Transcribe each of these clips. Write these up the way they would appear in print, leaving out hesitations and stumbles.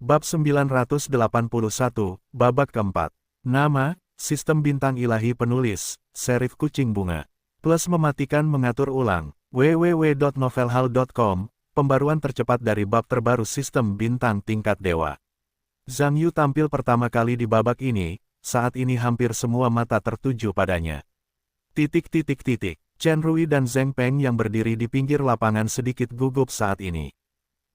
Bab 981, Babak keempat. Nama, Sistem Bintang Ilahi Penulis, Serif Kucing Bunga. Plus mematikan mengatur ulang, www.novelhall.com, pembaruan tercepat dari bab terbaru Sistem Bintang Tingkat Dewa. Zhang Yu tampil pertama kali di babak ini, saat ini hampir semua mata tertuju padanya. Chen Rui dan Zheng Peng yang berdiri di pinggir lapangan sedikit gugup saat ini.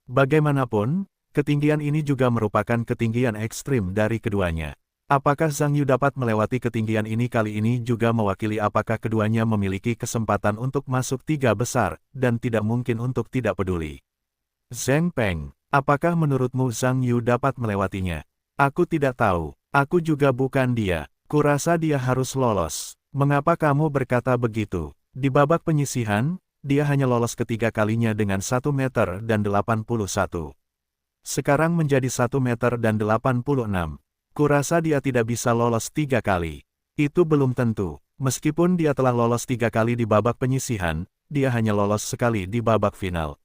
Bagaimanapun, ketinggian ini juga merupakan ketinggian ekstrim dari keduanya. Apakah Zhang Yu dapat melewati ketinggian ini kali ini juga mewakili apakah keduanya memiliki kesempatan untuk masuk tiga besar, dan tidak mungkin untuk tidak peduli. Zheng Peng, apakah menurutmu Zhang Yu dapat melewatinya? Aku tidak tahu, aku juga bukan dia. Kurasa dia harus lolos. Mengapa kamu berkata begitu? Di babak penyisihan, dia hanya lolos ketiga kalinya dengan 1 meter dan 81. Sekarang menjadi 1 meter dan 86. Kurasa dia tidak bisa lolos 3 kali. Itu belum tentu. Meskipun dia telah lolos 3 kali di babak penyisihan, dia hanya lolos sekali di babak final.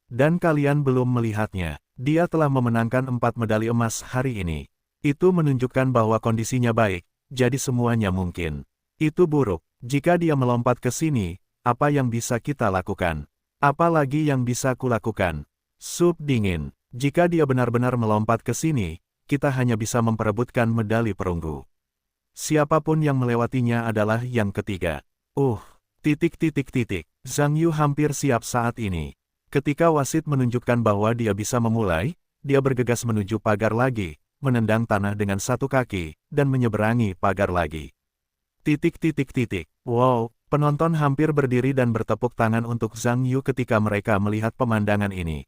Dan kalian belum melihatnya. Dia telah memenangkan 4 medali emas hari ini. Itu menunjukkan bahwa kondisinya baik, jadi semuanya mungkin. Itu buruk. Jika dia melompat ke sini, apa yang bisa kita lakukan? Apa lagi yang bisa kulakukan? Sup dingin. Jika dia benar-benar melompat ke sini, kita hanya bisa memperebutkan medali perunggu. Siapapun yang melewatinya adalah yang ketiga. Zhang Yu hampir siap saat ini. Ketika wasit menunjukkan bahwa dia bisa memulai, dia bergegas menuju pagar lagi, menendang tanah dengan satu kaki, dan menyeberangi pagar lagi. Wow, penonton hampir berdiri dan bertepuk tangan untuk Zhang Yu ketika mereka melihat pemandangan ini.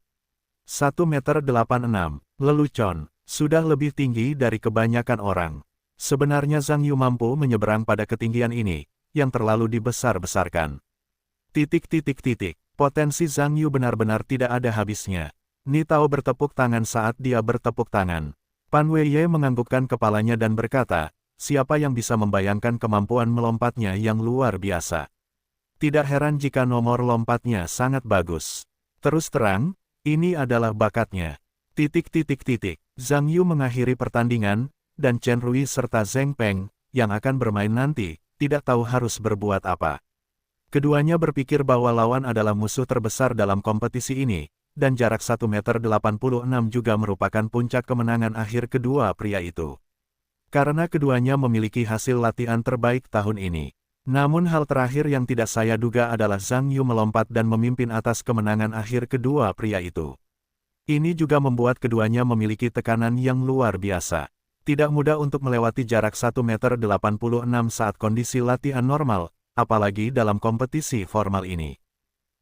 1 meter 86, lelucon, sudah lebih tinggi dari kebanyakan orang. Sebenarnya Zhang Yu mampu menyeberang pada ketinggian ini, yang terlalu dibesar-besarkan. Potensi Zhang Yu benar-benar tidak ada habisnya. Ni Tao bertepuk tangan saat dia bertepuk tangan. Pan Weiye menganggukkan kepalanya dan berkata, siapa yang bisa membayangkan kemampuan melompatnya yang luar biasa. Tidak heran jika nomor lompatnya sangat bagus. Terus terang, ini adalah bakatnya. Zhang Yu mengakhiri pertandingan, dan Chen Rui serta Zheng Peng, yang akan bermain nanti, tidak tahu harus berbuat apa. Keduanya berpikir bahwa lawan adalah musuh terbesar dalam kompetisi ini, dan jarak 1 meter 86 juga merupakan puncak kemenangan akhir kedua pria itu. Karena keduanya memiliki hasil latihan terbaik tahun ini. Namun hal terakhir yang tidak saya duga adalah Zhang Yu melompat dan memimpin atas kemenangan akhir kedua pria itu. Ini juga membuat keduanya memiliki tekanan yang luar biasa. Tidak mudah untuk melewati jarak 1 meter 86 saat kondisi latihan normal, apalagi dalam kompetisi formal ini.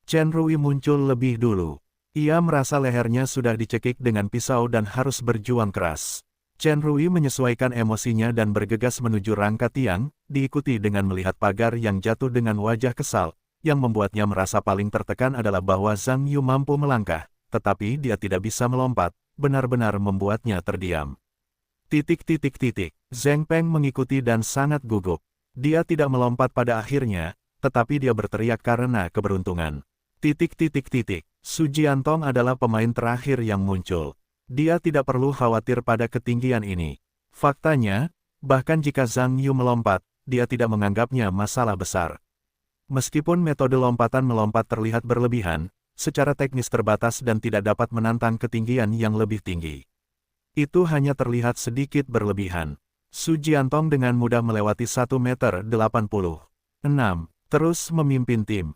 Chen Rui muncul lebih dulu. Ia merasa lehernya sudah dicekik dengan pisau dan harus berjuang keras. Chen Rui menyesuaikan emosinya dan bergegas menuju rangka tiang, diikuti dengan melihat pagar yang jatuh dengan wajah kesal. Yang membuatnya merasa paling tertekan adalah bahwa Zhang Yu mampu melangkah, tetapi dia tidak bisa melompat, benar-benar membuatnya terdiam. Zheng Peng mengikuti dan sangat gugup. Dia tidak melompat pada akhirnya, tetapi dia berteriak karena keberuntungan. Su Jiantong adalah pemain terakhir yang muncul. Dia tidak perlu khawatir pada ketinggian ini. Faktanya, bahkan jika Zhang Yu melompat, dia tidak menganggapnya masalah besar. Meskipun metode lompatan melompat terlihat berlebihan, secara teknis terbatas dan tidak dapat menantang ketinggian yang lebih tinggi. Itu hanya terlihat sedikit berlebihan. Su Jiantong dengan mudah melewati 1 meter 86. Terus memimpin tim.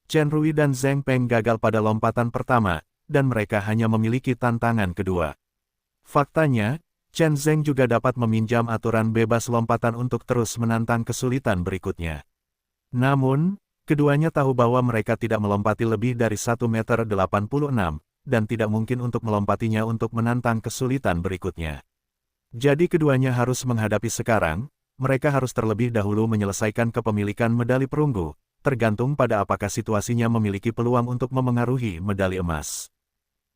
Chen Rui dan Zheng Peng gagal pada lompatan pertama, dan mereka hanya memiliki tantangan kedua. Faktanya, Chen Zheng juga dapat meminjam aturan bebas lompatan untuk terus menantang kesulitan berikutnya. Namun, keduanya tahu bahwa mereka tidak melompati lebih dari 1 meter 86, dan tidak mungkin untuk melompatinya untuk menantang kesulitan berikutnya. Jadi keduanya harus menghadapi sekarang, mereka harus terlebih dahulu menyelesaikan kepemilikan medali perunggu, tergantung pada apakah situasinya memiliki peluang untuk memengaruhi medali emas.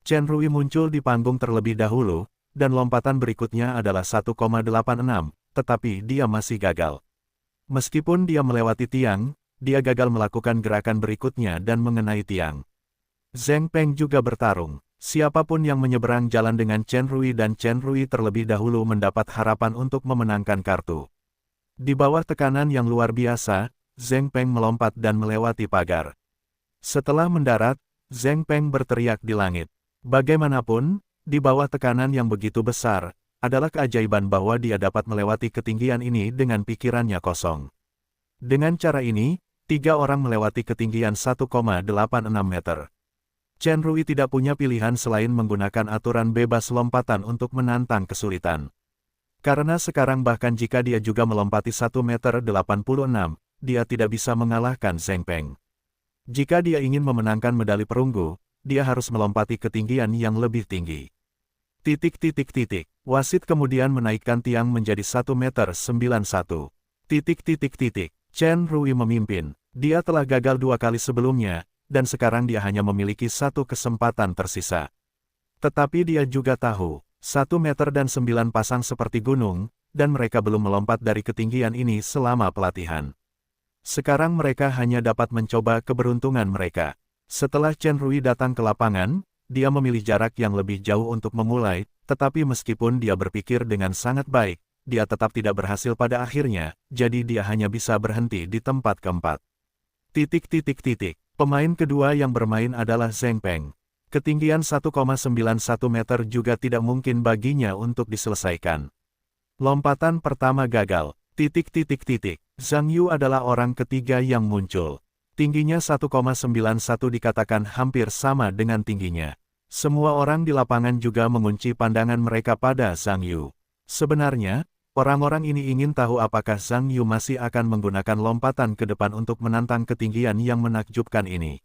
Chen Rui muncul di panggung terlebih dahulu, dan lompatan berikutnya adalah 1,86, tetapi dia masih gagal. Meskipun dia melewati tiang, dia gagal melakukan gerakan berikutnya dan mengenai tiang. Zheng Peng juga bertarung. Siapapun yang menyeberang jalan dengan Chen Rui dan Chen Rui terlebih dahulu mendapat harapan untuk memenangkan kartu. Di bawah tekanan yang luar biasa, Zheng Peng melompat dan melewati pagar. Setelah mendarat, Zheng Peng berteriak di langit. Bagaimanapun, di bawah tekanan yang begitu besar, adalah keajaiban bahwa dia dapat melewati ketinggian ini dengan pikirannya kosong. Dengan cara ini, 3 orang melewati ketinggian 1,86 meter. Chen Rui tidak punya pilihan selain menggunakan aturan bebas lompatan untuk menantang kesulitan. Karena sekarang bahkan jika dia juga melompati 1,86 meter, dia tidak bisa mengalahkan Zheng Peng. Jika dia ingin memenangkan medali perunggu, dia harus melompati ketinggian yang lebih tinggi. Wasit kemudian menaikkan tiang menjadi 1,91 meter. Chen Rui memimpin. Dia telah gagal 2 kali sebelumnya, dan sekarang dia hanya memiliki 1 kesempatan tersisa. Tetapi dia juga tahu, 1 meter dan 9 pasang seperti gunung, dan mereka belum melompat dari ketinggian ini selama pelatihan. Sekarang mereka hanya dapat mencoba keberuntungan mereka. Setelah Chen Rui datang ke lapangan, dia memilih jarak yang lebih jauh untuk memulai, tetapi meskipun dia berpikir dengan sangat baik, dia tetap tidak berhasil pada akhirnya, jadi dia hanya bisa berhenti di tempat keempat. Pemain kedua yang bermain adalah Zheng Peng. Ketinggian 1,91 meter juga tidak mungkin baginya untuk diselesaikan. Lompatan pertama gagal. Zhang Yu adalah orang ketiga yang muncul. Tingginya 1,91 dikatakan hampir sama dengan tingginya. Semua orang di lapangan juga mengunci pandangan mereka pada Zhang Yu. Sebenarnya, orang-orang ini ingin tahu apakah Zhang Yu masih akan menggunakan lompatan ke depan untuk menantang ketinggian yang menakjubkan ini.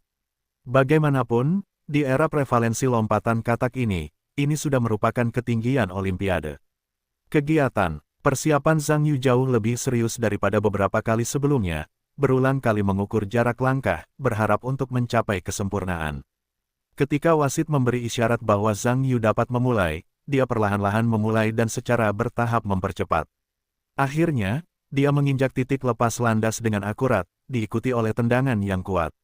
Bagaimanapun, di era prevalensi lompatan katak ini sudah merupakan ketinggian Olimpiade. Kegiatan, persiapan Zhang Yu jauh lebih serius daripada beberapa kali sebelumnya, berulang kali mengukur jarak langkah, berharap untuk mencapai kesempurnaan. Ketika wasit memberi isyarat bahwa Zhang Yu dapat memulai, dia perlahan-lahan memulai dan secara bertahap mempercepat. Akhirnya, dia menginjak titik lepas landas dengan akurat, diikuti oleh tendangan yang kuat.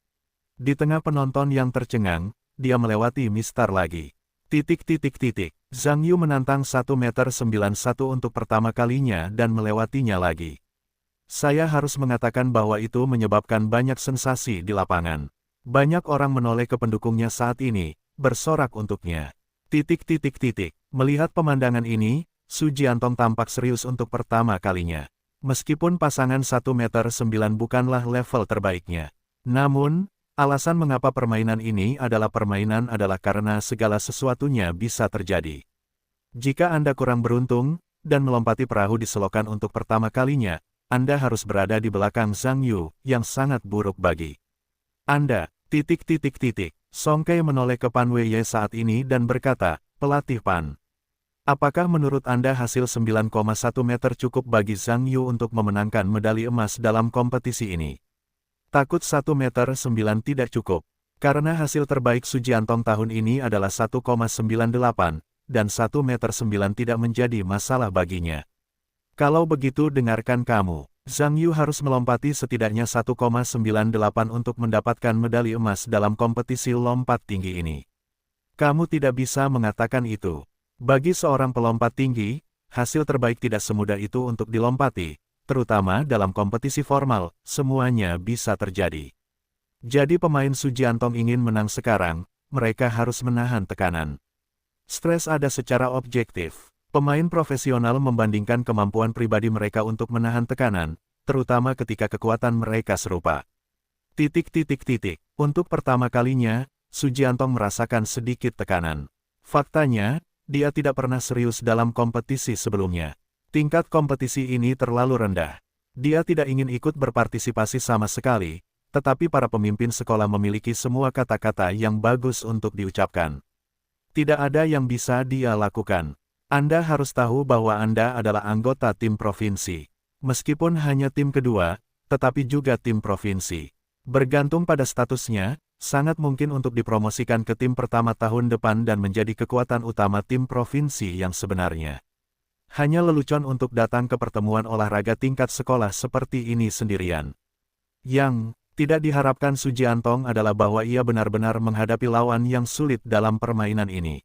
Di tengah penonton yang tercengang, dia melewati mistar lagi. Zhang Yu menantang 1,91 meter untuk pertama kalinya dan melewatinya lagi. Saya harus mengatakan bahwa itu menyebabkan banyak sensasi di lapangan. Banyak orang menoleh ke pendukungnya saat ini, bersorak untuknya. Melihat pemandangan ini, Su Jiantong tampak serius untuk pertama kalinya. Meskipun pasangan 1,9 meter bukanlah level terbaiknya. Namun, alasan mengapa permainan ini adalah karena segala sesuatunya bisa terjadi. Jika Anda kurang beruntung, dan melompati perahu di selokan untuk pertama kalinya, Anda harus berada di belakang Zhang Yu, yang sangat buruk bagi Anda. Song Kei menoleh ke Pan Weiye saat ini dan berkata, "Pelatih Pan, apakah menurut Anda hasil 9,1 meter cukup bagi Zhang Yu untuk memenangkan medali emas dalam kompetisi ini?" Takut 1,9 meter tidak cukup, karena hasil terbaik Su Jiantong tahun ini adalah 1,98, dan 1,9 meter tidak menjadi masalah baginya. Kalau begitu dengarkan kamu. Zhang Yu harus melompati setidaknya 1,98 untuk mendapatkan medali emas dalam kompetisi lompat tinggi ini. Kamu tidak bisa mengatakan itu. Bagi seorang pelompat tinggi, hasil terbaik tidak semudah itu untuk dilompati, terutama dalam kompetisi formal, semuanya bisa terjadi. Jadi pemain Su Jiantong ingin menang sekarang, mereka harus menahan tekanan. Stres ada secara objektif. Pemain profesional membandingkan kemampuan pribadi mereka untuk menahan tekanan, terutama ketika kekuatan mereka serupa. Untuk pertama kalinya, Su Jiantong merasakan sedikit tekanan. Faktanya, dia tidak pernah serius dalam kompetisi sebelumnya. Tingkat kompetisi ini terlalu rendah. Dia tidak ingin ikut berpartisipasi sama sekali, tetapi para pemimpin sekolah memiliki semua kata-kata yang bagus untuk diucapkan. Tidak ada yang bisa dia lakukan. Anda harus tahu bahwa Anda adalah anggota tim provinsi. Meskipun hanya tim kedua, tetapi juga tim provinsi. Bergantung pada statusnya, sangat mungkin untuk dipromosikan ke tim pertama tahun depan dan menjadi kekuatan utama tim provinsi yang sebenarnya. Hanya lelucon untuk datang ke pertemuan olahraga tingkat sekolah seperti ini sendirian. Yang Tidak diharapkan Su Jiantong adalah bahwa ia benar-benar menghadapi lawan yang sulit dalam permainan ini.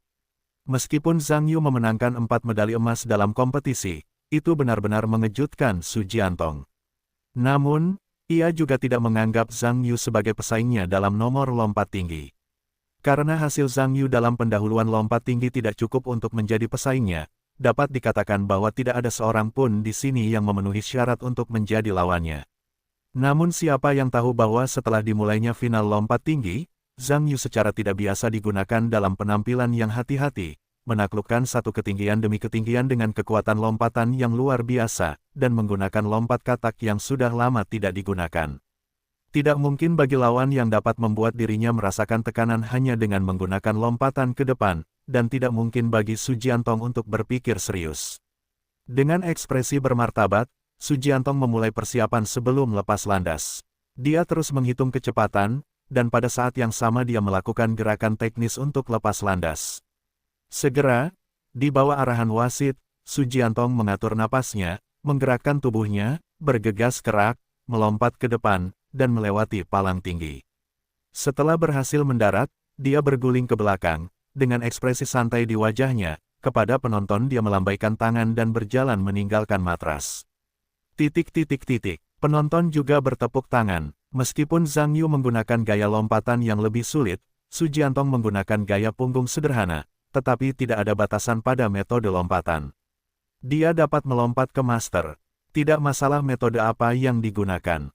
Meskipun Zhang Yu memenangkan 4 medali emas dalam kompetisi, itu benar-benar mengejutkan Su Jiantong. Namun, ia juga tidak menganggap Zhang Yu sebagai pesaingnya dalam nomor lompat tinggi. Karena hasil Zhang Yu dalam pendahuluan lompat tinggi tidak cukup untuk menjadi pesaingnya, dapat dikatakan bahwa tidak ada seorang pun di sini yang memenuhi syarat untuk menjadi lawannya. Namun siapa yang tahu bahwa setelah dimulainya final lompat tinggi, Zhang Yu secara tidak biasa digunakan dalam penampilan yang hati-hati, menaklukkan satu ketinggian demi ketinggian dengan kekuatan lompatan yang luar biasa, dan menggunakan lompat katak yang sudah lama tidak digunakan. Tidak mungkin bagi lawan yang dapat membuat dirinya merasakan tekanan hanya dengan menggunakan lompatan ke depan, dan tidak mungkin bagi Su Jiantong untuk berpikir serius. Dengan ekspresi bermartabat, Su Jiantong memulai persiapan sebelum lepas landas. Dia terus menghitung kecepatan, dan pada saat yang sama dia melakukan gerakan teknis untuk lepas landas. Segera, di bawah arahan wasit, Su Jiantong mengatur napasnya, menggerakkan tubuhnya, bergegas kerak, melompat ke depan, dan melewati palang tinggi. Setelah berhasil mendarat, dia berguling ke belakang, dengan ekspresi santai di wajahnya, kepada penonton dia melambaikan tangan dan berjalan meninggalkan matras. Penonton juga bertepuk tangan. Meskipun Zhang Yu menggunakan gaya lompatan yang lebih sulit, Su Jiantong menggunakan gaya punggung sederhana, tetapi tidak ada batasan pada metode lompatan. Dia dapat melompat ke master. Tidak masalah metode apa yang digunakan.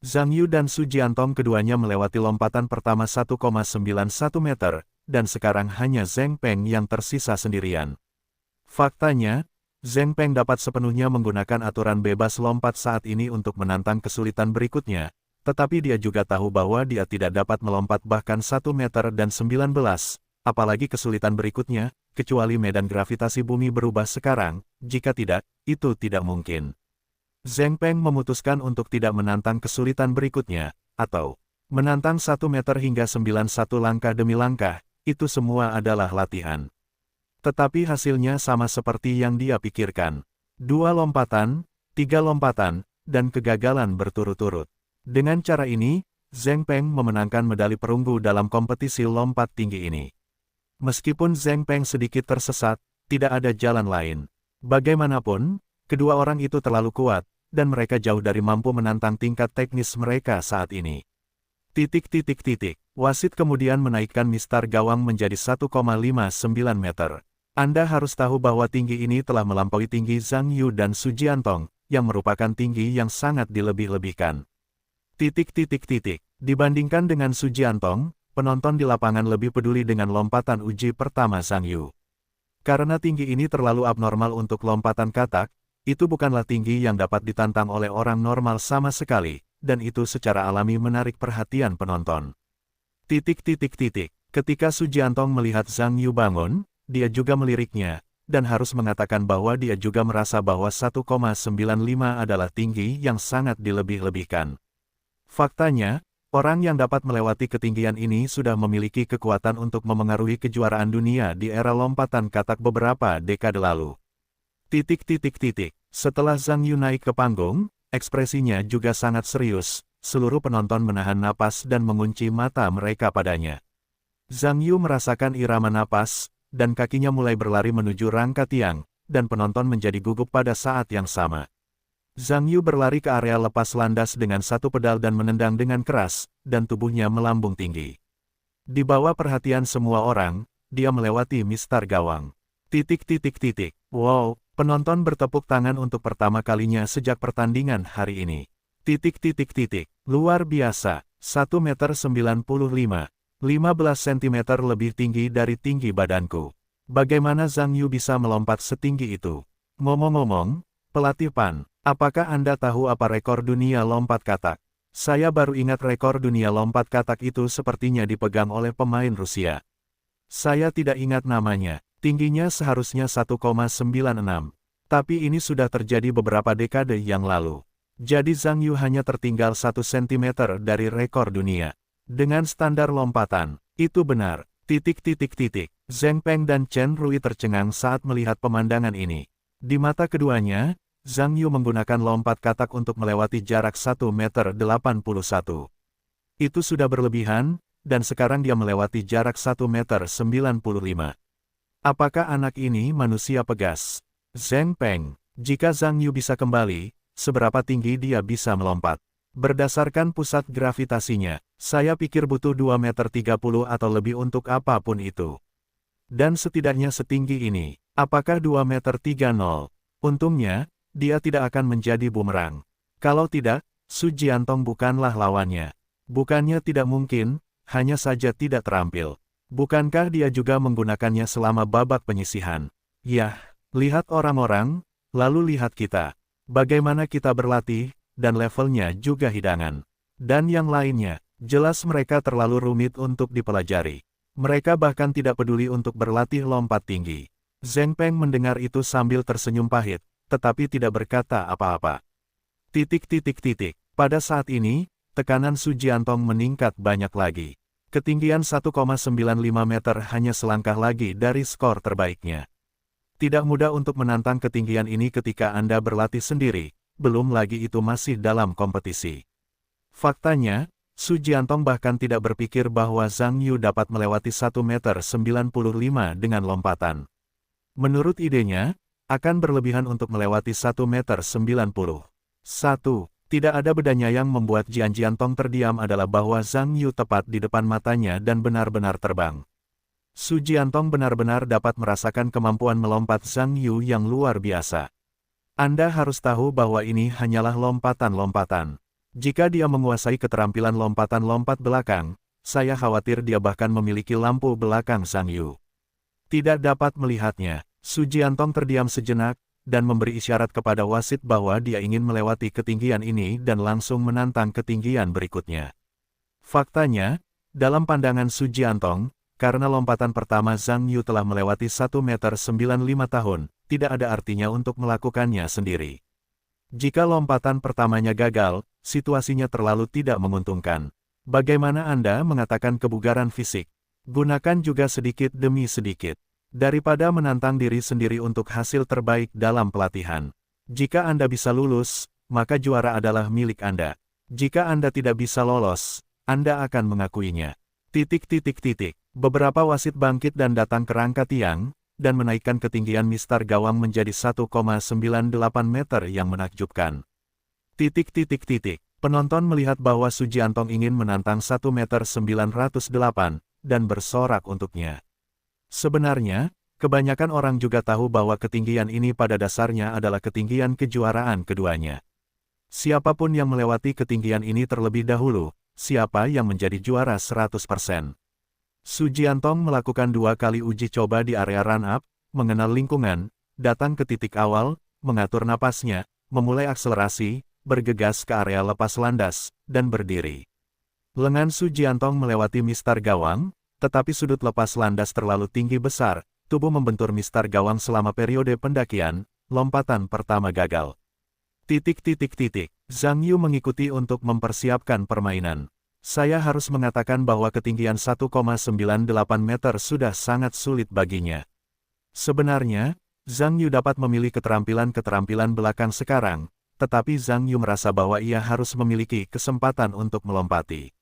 Zhang Yu dan Su Jiantong keduanya melewati lompatan pertama 1,91 meter, dan sekarang hanya Zheng Peng yang tersisa sendirian. Faktanya, Zheng Peng dapat sepenuhnya menggunakan aturan bebas lompat saat ini untuk menantang kesulitan berikutnya, tetapi dia juga tahu bahwa dia tidak dapat melompat bahkan 1 meter dan 19, apalagi kesulitan berikutnya, kecuali medan gravitasi bumi berubah sekarang, jika tidak, itu tidak mungkin. Zheng Peng memutuskan untuk tidak menantang kesulitan berikutnya, atau menantang 1 meter hingga 91 langkah demi langkah, itu semua adalah latihan. Tetapi hasilnya sama seperti yang dia pikirkan. 2 lompatan, 3 lompatan, dan kegagalan berturut-turut. Dengan cara ini, Zheng Peng memenangkan medali perunggu dalam kompetisi lompat tinggi ini. Meskipun Zheng Peng sedikit tersesat, tidak ada jalan lain. Bagaimanapun, kedua orang itu terlalu kuat, dan mereka jauh dari mampu menantang tingkat teknis mereka saat ini. Wasit kemudian menaikkan mistar gawang menjadi 1,59 meter. Anda harus tahu bahwa tinggi ini telah melampaui tinggi Zhang Yu dan Su Jiantong, yang merupakan tinggi yang sangat dilebih-lebihkan. Dibandingkan dengan Su Jiantong, penonton di lapangan lebih peduli dengan lompatan uji pertama Zhang Yu. Karena tinggi ini terlalu abnormal untuk lompatan katak, itu bukanlah tinggi yang dapat ditantang oleh orang normal sama sekali, dan itu secara alami menarik perhatian penonton. Ketika Su Jiantong melihat Zhang Yu bangun, dia juga meliriknya, dan harus mengatakan bahwa dia juga merasa bahwa 1,95 adalah tinggi yang sangat dilebih-lebihkan. Faktanya, orang yang dapat melewati ketinggian ini sudah memiliki kekuatan untuk memengaruhi kejuaraan dunia di era lompatan katak beberapa dekade lalu. Setelah Zhang Yu naik ke panggung, ekspresinya juga sangat serius, seluruh penonton menahan napas dan mengunci mata mereka padanya. Zhang Yu merasakan irama napas, dan kakinya mulai berlari menuju rangka tiang, dan penonton menjadi gugup pada saat yang sama. Zhang Yu berlari ke area lepas landas dengan satu pedal dan menendang dengan keras, dan tubuhnya melambung tinggi. Di bawah perhatian semua orang, dia melewati mistar gawang. Wow, penonton bertepuk tangan untuk pertama kalinya sejak pertandingan hari ini. Luar biasa, 1,95 meter. 15 cm lebih tinggi dari tinggi badanku. Bagaimana Zhang Yu bisa melompat setinggi itu? Ngomong-ngomong, pelatih Pan, apakah Anda tahu apa rekor dunia lompat katak? Saya baru ingat rekor dunia lompat katak itu sepertinya dipegang oleh pemain Rusia. Saya tidak ingat namanya, tingginya seharusnya 1,96. Tapi ini sudah terjadi beberapa dekade yang lalu. Jadi Zhang Yu hanya tertinggal 1 cm dari rekor dunia. Dengan standar lompatan, itu benar. Zheng Peng dan Chen Rui tercengang saat melihat pemandangan ini. Di mata keduanya, Zhang Yu menggunakan lompat katak untuk melewati jarak 1,81 meter. Itu sudah berlebihan, dan sekarang dia melewati jarak 1,95 meter. Apakah anak ini manusia pegas? Zheng Peng, jika Zhang Yu bisa kembali, seberapa tinggi dia bisa melompat? Berdasarkan pusat gravitasinya, saya pikir butuh 2,30 meter atau lebih untuk apapun itu. Dan setidaknya setinggi ini, apakah 2,30 meter? Untungnya, dia tidak akan menjadi bumerang. Kalau tidak, Su Jiantong bukanlah lawannya. Bukannya tidak mungkin, hanya saja tidak terampil. Bukankah dia juga menggunakannya selama babak penyisihan? Yah, lihat orang-orang, lalu lihat kita. Bagaimana kita berlatih, dan levelnya juga hidangan. Dan yang lainnya, jelas mereka terlalu rumit untuk dipelajari. Mereka bahkan tidak peduli untuk berlatih lompat tinggi. Zheng Peng mendengar itu sambil tersenyum pahit, tetapi tidak berkata apa-apa. Pada saat ini, tekanan Su Jiantong meningkat banyak lagi. Ketinggian 1,95 meter hanya selangkah lagi dari skor terbaiknya. Tidak mudah untuk menantang ketinggian ini ketika Anda berlatih sendiri, belum lagi itu masih dalam kompetisi. Faktanya, Su Jiantong bahkan tidak berpikir bahwa Zhang Yu dapat melewati 1,95 meter dengan lompatan. Menurut idenya, akan berlebihan untuk melewati 1,90 meter. Tidak ada bedanya yang membuat Jian Jiantong terdiam adalah bahwa Zhang Yu tepat di depan matanya dan benar-benar terbang. Su Jiantong benar-benar dapat merasakan kemampuan melompat Zhang Yu yang luar biasa. Anda harus tahu bahwa ini hanyalah lompatan-lompatan. Jika dia menguasai keterampilan lompatan lompat belakang, saya khawatir dia bahkan memiliki lampu belakang Zhang Yu. Tidak dapat melihatnya, Su Jiantong terdiam sejenak, dan memberi isyarat kepada wasit bahwa dia ingin melewati ketinggian ini dan langsung menantang ketinggian berikutnya. Faktanya, dalam pandangan Su Jiantong, karena lompatan pertama Zhang Yu telah melewati 1,95 meter, tidak ada artinya untuk melakukannya sendiri. Jika lompatan pertamanya gagal, situasinya terlalu tidak menguntungkan. Bagaimana Anda mengatakan kebugaran fisik? Gunakan juga sedikit demi sedikit. Daripada menantang diri sendiri untuk hasil terbaik dalam pelatihan. Jika Anda bisa lulus, maka juara adalah milik Anda. Jika Anda tidak bisa lolos, Anda akan mengakuinya. Beberapa wasit bangkit dan datang ke rangka tiang, dan menaikkan ketinggian mistar gawang menjadi 1,98 meter yang menakjubkan. Penonton melihat bahwa Su Jiantong ingin menantang 1,908 meter, dan bersorak untuknya. Sebenarnya, kebanyakan orang juga tahu bahwa ketinggian ini pada dasarnya adalah ketinggian kejuaraan keduanya. Siapapun yang melewati ketinggian ini terlebih dahulu, siapa yang menjadi juara 100%. Su Jiantong melakukan 2 kali uji coba di area run-up, mengenal lingkungan, datang ke titik awal, mengatur napasnya, memulai akselerasi, bergegas ke area lepas landas, dan berdiri. Lengan Su Jiantong melewati mistar gawang, tetapi sudut lepas landas terlalu tinggi besar, tubuh membentur mistar gawang selama periode pendakian, lompatan pertama gagal. Zhang Yu mengikuti untuk mempersiapkan permainan. Saya harus mengatakan bahwa ketinggian 1,98 meter sudah sangat sulit baginya. Sebenarnya, Zhang Yu dapat memilih keterampilan belakang sekarang, tetapi Zhang Yu merasa bahwa ia harus memiliki kesempatan untuk melompati.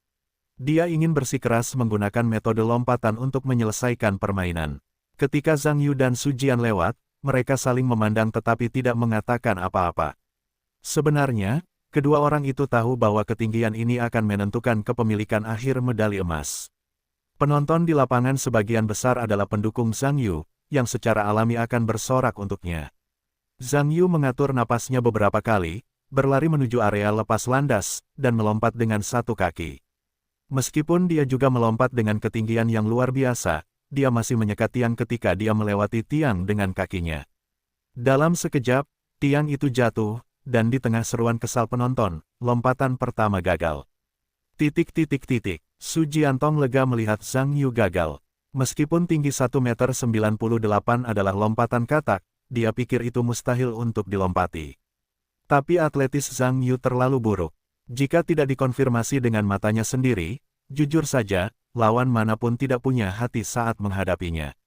Dia ingin bersikeras menggunakan metode lompatan untuk menyelesaikan permainan. Ketika Zhang Yu dan Su Jian lewat, mereka saling memandang tetapi tidak mengatakan apa-apa. Sebenarnya, kedua orang itu tahu bahwa ketinggian ini akan menentukan kepemilikan akhir medali emas. Penonton di lapangan sebagian besar adalah pendukung Zhang Yu, yang secara alami akan bersorak untuknya. Zhang Yu mengatur napasnya beberapa kali, berlari menuju area lepas landas, dan melompat dengan satu kaki. Meskipun dia juga melompat dengan ketinggian yang luar biasa, dia masih menyekat tiang ketika dia melewati tiang dengan kakinya. Dalam sekejap, tiang itu jatuh, dan di tengah seruan kesal penonton, lompatan pertama gagal. Su Jiantong lega melihat Zhang Yu gagal. Meskipun tinggi 1,98 meter adalah lompatan katak, dia pikir itu mustahil untuk dilompati. Tapi atletis Zhang Yu terlalu buruk. Jika tidak dikonfirmasi dengan matanya sendiri, jujur saja, lawan manapun tidak punya hati saat menghadapinya.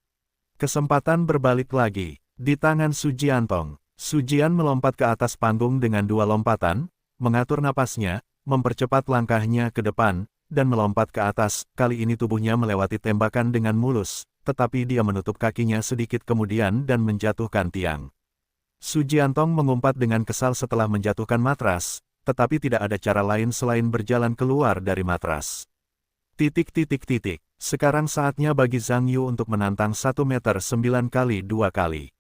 Kesempatan berbalik lagi, di tangan Su Jiantong. Su Jian melompat ke atas panggung dengan 2 lompatan, mengatur napasnya, mempercepat langkahnya ke depan, dan melompat ke atas. Kali ini tubuhnya melewati tembakan dengan mulus, tetapi dia menutup kakinya sedikit kemudian dan menjatuhkan tiang. Su Jiantong mengumpat dengan kesal setelah menjatuhkan matras, tetapi tidak ada cara lain selain berjalan keluar dari matras. Sekarang saatnya bagi Zhang Yu untuk menantang 1 meter 9 kali 2 kali.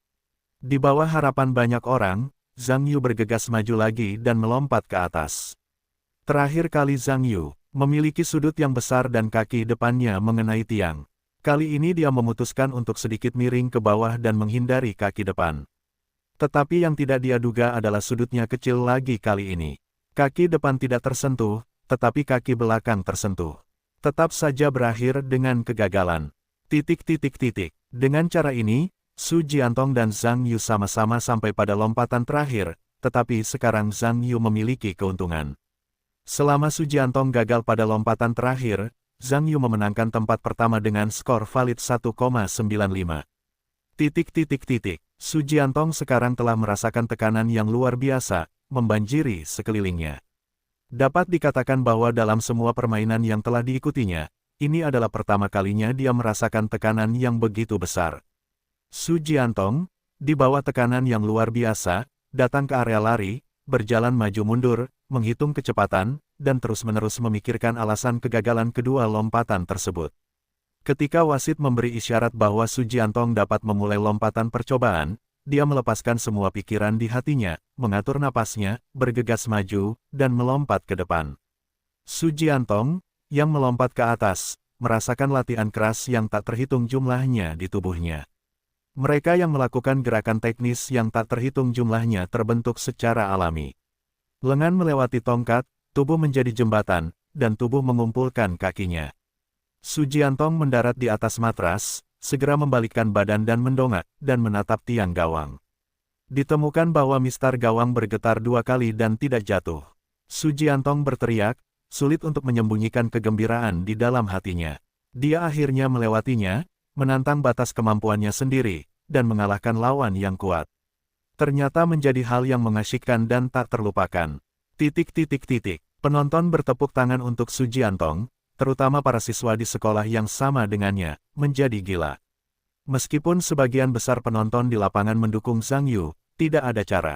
Di bawah harapan banyak orang, Zhang Yu bergegas maju lagi dan melompat ke atas. Terakhir kali Zhang Yu memiliki sudut yang besar dan kaki depannya mengenai tiang. Kali ini dia memutuskan untuk sedikit miring ke bawah dan menghindari kaki depan. Tetapi yang tidak dia duga adalah sudutnya kecil lagi kali ini. Kaki depan tidak tersentuh, tetapi kaki belakang tersentuh. Tetap saja berakhir dengan kegagalan. Dengan cara ini, Su Jiantong dan Zhang Yu sama-sama sampai pada lompatan terakhir, tetapi sekarang Zhang Yu memiliki keuntungan. Selama Su Jiantong gagal pada lompatan terakhir, Zhang Yu memenangkan tempat pertama dengan skor valid 1,95. Su Jiantong sekarang telah merasakan tekanan yang luar biasa, membanjiri sekelilingnya. Dapat dikatakan bahwa dalam semua permainan yang telah diikutinya, ini adalah pertama kalinya dia merasakan tekanan yang begitu besar. Su Jiantong, di bawah tekanan yang luar biasa, datang ke area lari, berjalan maju mundur, menghitung kecepatan, dan terus-menerus memikirkan alasan kegagalan kedua lompatan tersebut. Ketika wasit memberi isyarat bahwa Su Jiantong dapat memulai lompatan percobaan, dia melepaskan semua pikiran di hatinya, mengatur napasnya, bergegas maju, dan melompat ke depan. Su Jiantong, yang melompat ke atas, merasakan latihan keras yang tak terhitung jumlahnya di tubuhnya. Mereka yang melakukan gerakan teknis yang tak terhitung jumlahnya terbentuk secara alami. Lengan melewati tongkat, tubuh menjadi jembatan, dan tubuh mengumpulkan kakinya. Su Jiantong mendarat di atas matras, segera membalikkan badan dan mendongak, dan menatap tiang gawang. Ditemukan bahwa mistar gawang bergetar 2 kali dan tidak jatuh. Su Jiantong berteriak, sulit untuk menyembunyikan kegembiraan di dalam hatinya. Dia akhirnya melewatinya, menantang batas kemampuannya sendiri, dan mengalahkan lawan yang kuat. Ternyata menjadi hal yang mengasyikkan dan tak terlupakan. Penonton bertepuk tangan untuk Su Jiantong, terutama para siswa di sekolah yang sama dengannya, menjadi gila. Meskipun sebagian besar penonton di lapangan mendukung Zhang Yu, tidak ada cara.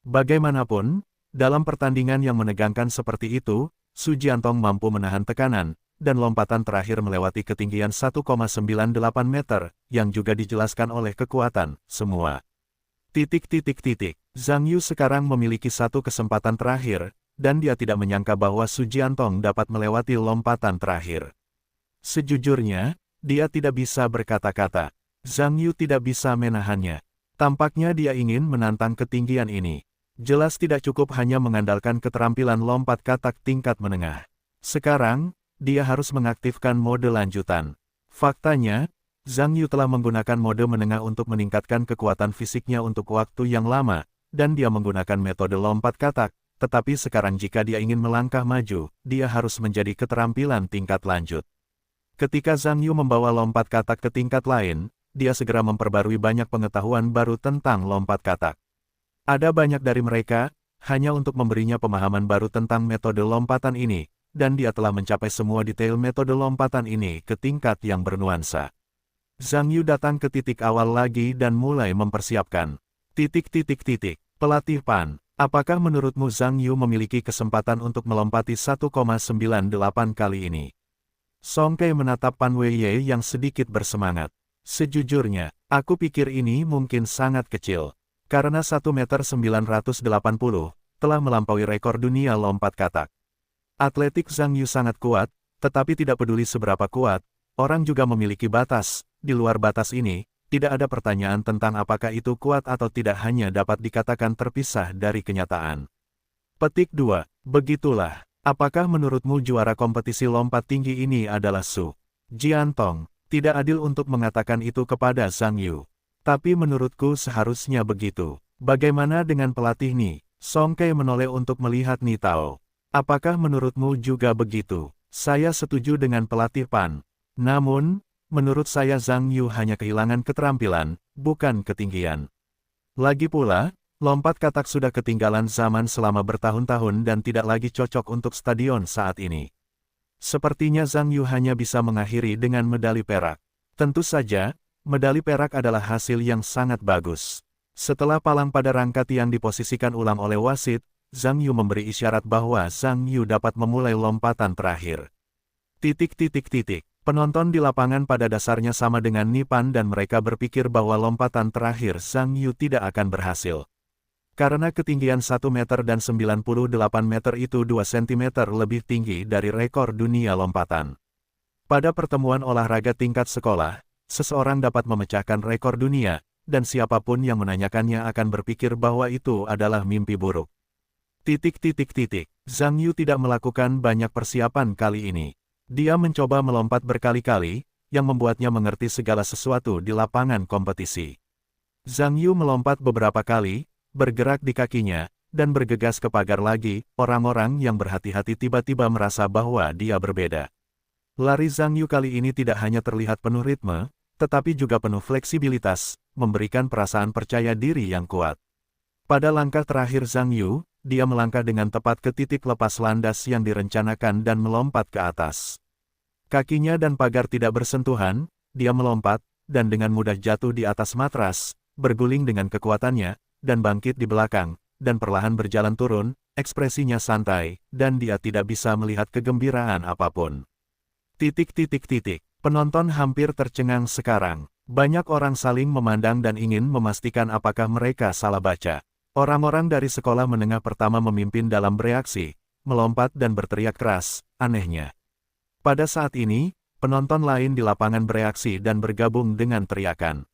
Bagaimanapun, dalam pertandingan yang menegangkan seperti itu, Su Jiantong mampu menahan tekanan, dan lompatan terakhir melewati ketinggian 1,98 meter, yang juga dijelaskan oleh kekuatan, semua. Zhang Yu sekarang memiliki satu kesempatan terakhir, dan dia tidak menyangka bahwa Su Jiantong dapat melewati lompatan terakhir. Sejujurnya, dia tidak bisa berkata-kata. Zhang Yu tidak bisa menahannya. Tampaknya dia ingin menantang ketinggian ini. Jelas tidak cukup hanya mengandalkan keterampilan lompat katak tingkat menengah. Sekarang, dia harus mengaktifkan mode lanjutan. Faktanya, Zhang Yu telah menggunakan mode menengah untuk meningkatkan kekuatan fisiknya untuk waktu yang lama, dan dia menggunakan metode lompat katak, tetapi sekarang jika dia ingin melangkah maju, dia harus menjadi keterampilan tingkat lanjut. Ketika Zhang Yu membawa lompat katak ke tingkat lain, dia segera memperbarui banyak pengetahuan baru tentang lompat katak. Ada banyak dari mereka, hanya untuk memberinya pemahaman baru tentang metode lompatan ini, dan dia telah mencapai semua detail metode lompatan ini ke tingkat yang bernuansa. Zhang Yu datang ke titik awal lagi dan mulai mempersiapkan. Pelatih Pan, apakah menurutmu Zhang Yu memiliki kesempatan untuk melompati 1,98 kali ini? Song Kei menatap Pan Weiye yang sedikit bersemangat. Sejujurnya, aku pikir ini mungkin sangat kecil. Karena 1,980 meter telah melampaui rekor dunia lompat katak. Atletik Zhang Yu sangat kuat, tetapi tidak peduli seberapa kuat, orang juga memiliki batas. Di luar batas ini, tidak ada pertanyaan tentang apakah itu kuat atau tidak hanya dapat dikatakan terpisah dari kenyataan. Petik 2. Begitulah, apakah menurutmu juara kompetisi lompat tinggi ini adalah Su Jiantong? Tidak adil untuk mengatakan itu kepada Zhang Yu. Tapi menurutku seharusnya begitu. Bagaimana dengan pelatih Ni? Song Kei menoleh untuk melihat Ni Tao. Apakah menurutmu juga begitu? Saya setuju dengan pelatih Pan. Namun, menurut saya Zhang Yu hanya kehilangan keterampilan, bukan ketinggian. Lagi pula, Lompat katak sudah ketinggalan zaman selama bertahun-tahun dan tidak lagi cocok untuk stadion saat ini. Sepertinya Zhang Yu hanya bisa mengakhiri dengan medali perak. Tentu saja, medali perak adalah hasil yang sangat bagus. Setelah palang pada rangka tiang diposisikan ulang oleh wasit, Zhang Yu memberi isyarat bahwa Zhang Yu dapat memulai lompatan terakhir. Penonton di lapangan pada dasarnya sama dengan Nipan dan mereka berpikir bahwa lompatan terakhir Zhang Yu tidak akan berhasil. Karena ketinggian 1 meter dan 98 meter itu 2 cm lebih tinggi dari rekor dunia lompatan. Pada pertemuan olahraga tingkat sekolah, seseorang dapat memecahkan rekor dunia, dan siapapun yang menanyakannya akan berpikir bahwa itu adalah mimpi buruk. Zhang Yu tidak melakukan banyak persiapan kali ini. Dia mencoba melompat berkali-kali, yang membuatnya mengerti segala sesuatu di lapangan kompetisi. Zhang Yu melompat beberapa kali, bergerak di kakinya, dan bergegas ke pagar lagi. Orang-orang yang berhati-hati tiba-tiba merasa bahwa dia berbeda. Lari Zhang Yu kali ini tidak hanya terlihat penuh ritme, tetapi juga penuh fleksibilitas, memberikan perasaan percaya diri yang kuat. Pada langkah terakhir Zhang Yu, dia melangkah dengan tepat ke titik lepas landas yang direncanakan dan melompat ke atas. Kakinya dan pagar tidak bersentuhan, dia melompat, dan dengan mudah jatuh di atas matras, berguling dengan kekuatannya, dan bangkit di belakang, dan perlahan berjalan turun, ekspresinya santai, dan dia tidak bisa melihat kegembiraan apapun. Penonton hampir tercengang sekarang. Banyak orang saling memandang dan ingin memastikan apakah mereka salah baca. Orang-orang dari sekolah menengah pertama memimpin dalam bereaksi, melompat dan berteriak keras. Anehnya, pada saat ini, penonton lain di lapangan bereaksi dan bergabung dengan teriakan.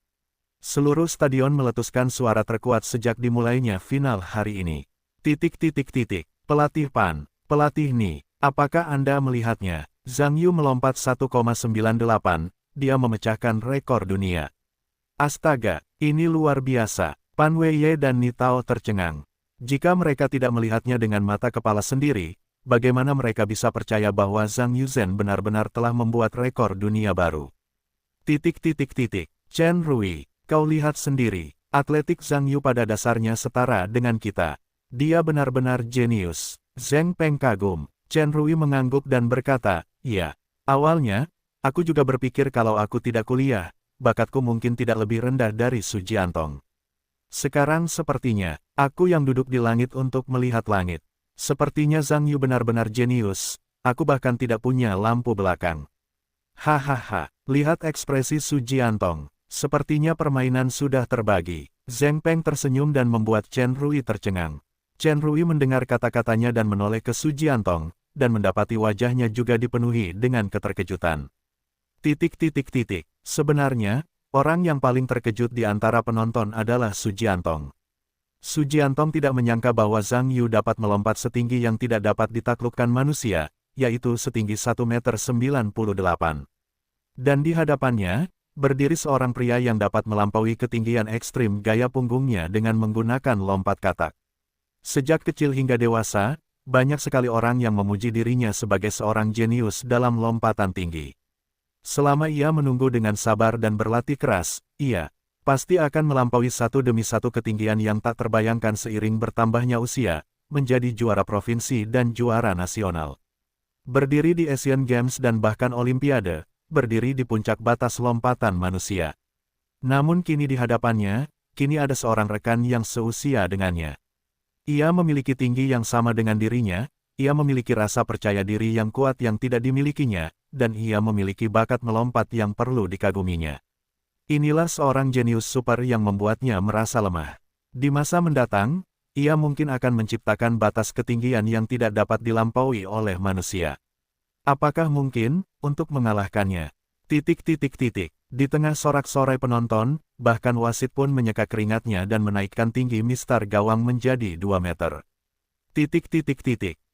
Seluruh stadion meletuskan suara terkuat sejak dimulainya final hari ini. Pelatih Pan, pelatih Ni, apakah Anda melihatnya? Zhang Yu melompat 1,98, dia memecahkan rekor dunia. Astaga, ini luar biasa. Pan Weiye dan Ni Tao tercengang. Jika mereka tidak melihatnya dengan mata kepala sendiri, bagaimana mereka bisa percaya bahwa Zhang Yuzhen benar-benar telah membuat rekor dunia baru? Chen Rui, kau lihat sendiri, atletik Zhang Yu pada dasarnya setara dengan kita. Dia benar-benar jenius. Zheng Peng kagum. Chen Rui mengangguk dan berkata, "Iya, awalnya, aku juga berpikir kalau aku tidak kuliah, bakatku mungkin tidak lebih rendah dari Su Jiantong. Sekarang sepertinya, aku yang duduk di langit untuk melihat langit. Sepertinya Zhang Yu benar-benar jenius, aku bahkan tidak punya lampu belakang." Hahaha, lihat ekspresi Su Jiantong. Sepertinya permainan sudah terbagi. Zheng Peng tersenyum dan membuat Chen Rui tercengang. Chen Rui mendengar kata-katanya dan menoleh ke Su Jiantong, dan mendapati wajahnya juga dipenuhi dengan keterkejutan. Sebenarnya, orang yang paling terkejut di antara penonton adalah Su Jiantong. Su Jiantong tidak menyangka bahwa Zhang Yu dapat melompat setinggi yang tidak dapat ditaklukkan manusia, yaitu setinggi 1,98 meter. Dan di hadapannya, berdiri seorang pria yang dapat melampaui ketinggian ekstrim gaya punggungnya dengan menggunakan lompat katak. Sejak kecil hingga dewasa, banyak sekali orang yang memuji dirinya sebagai seorang jenius dalam lompatan tinggi. Selama ia menunggu dengan sabar dan berlatih keras, ia pasti akan melampaui satu demi satu ketinggian yang tak terbayangkan seiring bertambahnya usia, menjadi juara provinsi dan juara nasional. Berdiri di Asian Games dan bahkan Olimpiade, berdiri di puncak batas lompatan manusia. Namun kini di hadapannya, kini ada seorang rekan yang seusia dengannya. Ia memiliki tinggi yang sama dengan dirinya, ia memiliki rasa percaya diri yang kuat yang tidak dimilikinya, dan ia memiliki bakat melompat yang perlu dikaguminya. Inilah seorang jenius super yang membuatnya merasa lemah. Di masa mendatang, ia mungkin akan menciptakan batas ketinggian yang tidak dapat dilampaui oleh manusia. Apakah mungkin untuk mengalahkannya? Di tengah sorak-sorai penonton, bahkan wasit pun menyeka keringatnya dan menaikkan tinggi Mister Gawang menjadi 2 meter.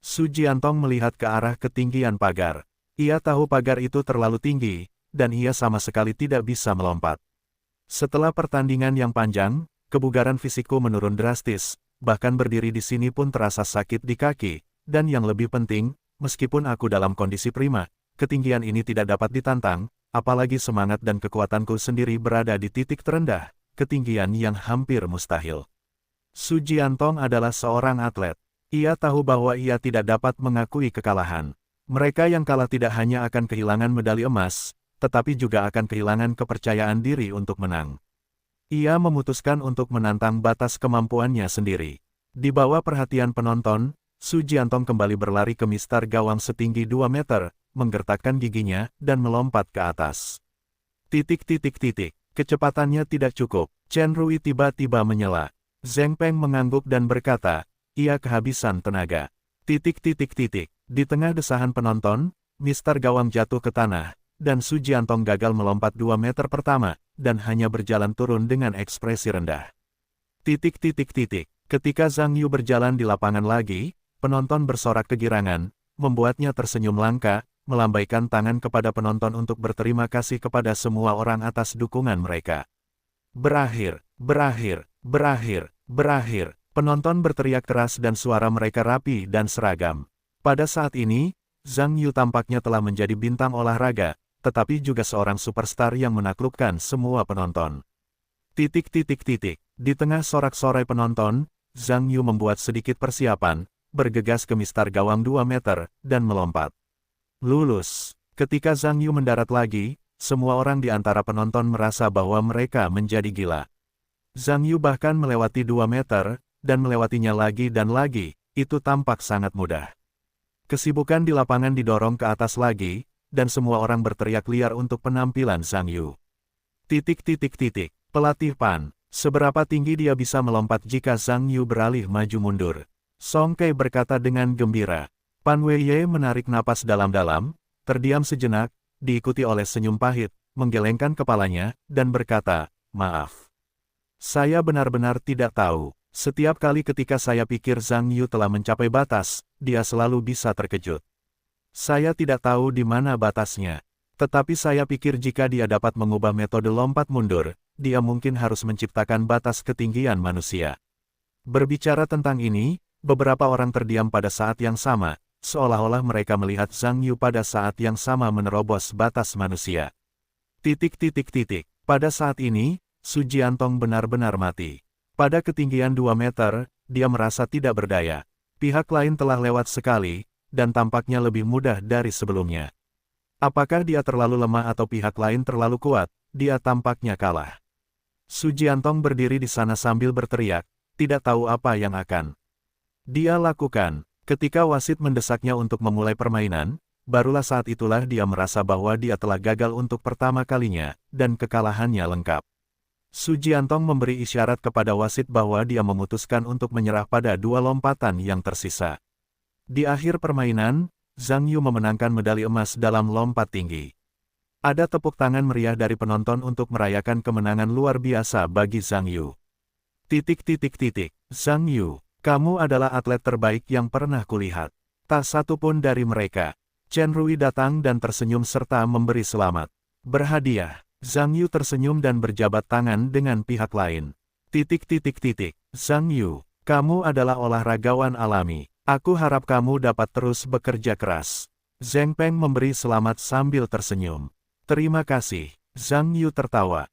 Su Jiantong melihat ke arah ketinggian pagar. Ia tahu pagar itu terlalu tinggi, dan ia sama sekali tidak bisa melompat. Setelah pertandingan yang panjang, kebugaran fisikku menurun drastis, bahkan berdiri di sini pun terasa sakit di kaki, dan yang lebih penting, meskipun aku dalam kondisi prima, ketinggian ini tidak dapat ditantang, apalagi semangat dan kekuatanku sendiri berada di titik terendah, ketinggian yang hampir mustahil. Su Jiantong adalah seorang atlet. Ia tahu bahwa ia tidak dapat mengakui kekalahan. Mereka yang kalah tidak hanya akan kehilangan medali emas, tetapi juga akan kehilangan kepercayaan diri untuk menang. Ia memutuskan untuk menantang batas kemampuannya sendiri. Di bawah perhatian penonton, Su Jiantong kembali berlari ke mistar gawang setinggi 2 meter, menggertakkan giginya, dan melompat ke atas. Kecepatannya tidak cukup. Chen Rui tiba-tiba menyela. Zheng Peng mengangguk dan berkata, ia kehabisan tenaga. Di tengah desahan penonton, mistar gawang jatuh ke tanah, dan Su Jiantong gagal melompat 2 meter pertama, dan hanya berjalan turun dengan ekspresi rendah. Ketika Zhang Yu berjalan di lapangan lagi, penonton bersorak kegirangan, membuatnya tersenyum langka, melambaikan tangan kepada penonton untuk berterima kasih kepada semua orang atas dukungan mereka. Berakhir. Penonton berteriak keras dan suara mereka rapi dan seragam. Pada saat ini, Zhang Yu tampaknya telah menjadi bintang olahraga, tetapi juga seorang superstar yang menaklukkan semua penonton. Di tengah sorak-sorai penonton, Zhang Yu membuat sedikit persiapan, bergegas ke mistar gawang 2 meter, dan melompat. Lulus. Ketika Zhang Yu mendarat lagi, semua orang di antara penonton merasa bahwa mereka menjadi gila. Zhang Yu bahkan melewati 2 meter, dan melewatinya lagi dan lagi, itu tampak sangat mudah. Kesibukan di lapangan didorong ke atas lagi, dan semua orang berteriak liar untuk penampilan Zhang Yu. Pelatih Pan, seberapa tinggi dia bisa melompat jika Zhang Yu beralih maju mundur? Song Kai berkata dengan gembira. Pan Weiye menarik napas dalam-dalam, terdiam sejenak, diikuti oleh senyum pahit, menggelengkan kepalanya, dan berkata, maaf. Saya benar-benar tidak tahu. Setiap kali ketika saya pikir Zhang Yu telah mencapai batas, dia selalu bisa terkejut. Saya tidak tahu di mana batasnya. Tetapi saya pikir jika dia dapat mengubah metode lompat mundur, dia mungkin harus menciptakan batas ketinggian manusia. Berbicara tentang ini, beberapa orang terdiam pada saat yang sama, seolah-olah mereka melihat Zhang Yu pada saat yang sama menerobos batas manusia. Pada saat ini, Su Jiantong benar-benar mati. Pada ketinggian 2 meter, dia merasa tidak berdaya. Pihak lain telah lewat sekali, dan tampaknya lebih mudah dari sebelumnya. Apakah dia terlalu lemah atau pihak lain terlalu kuat? Dia tampaknya kalah. Su Jiantong berdiri di sana sambil berteriak, tidak tahu apa yang akan dia lakukan. Ketika wasit mendesaknya untuk memulai permainan, barulah saat itulah dia merasa bahwa dia telah gagal untuk pertama kalinya, dan kekalahannya lengkap. Su Jiantong memberi isyarat kepada wasit bahwa dia memutuskan untuk menyerah pada 2 lompatan yang tersisa. Di akhir permainan, Zhang Yu memenangkan medali emas dalam lompat tinggi. Ada tepuk tangan meriah dari penonton untuk merayakan kemenangan luar biasa bagi Zhang Yu. Zhang Yu, kamu adalah atlet terbaik yang pernah kulihat. Tak satu pun dari mereka. Chen Rui datang dan tersenyum serta memberi selamat. Berhadiah. Zhang Yu tersenyum dan berjabat tangan dengan pihak lain. Zhang Yu, kamu adalah olahragawan alami. Aku harap kamu dapat terus bekerja keras. Zheng Peng memberi selamat sambil tersenyum. Terima kasih. Zhang Yu tertawa.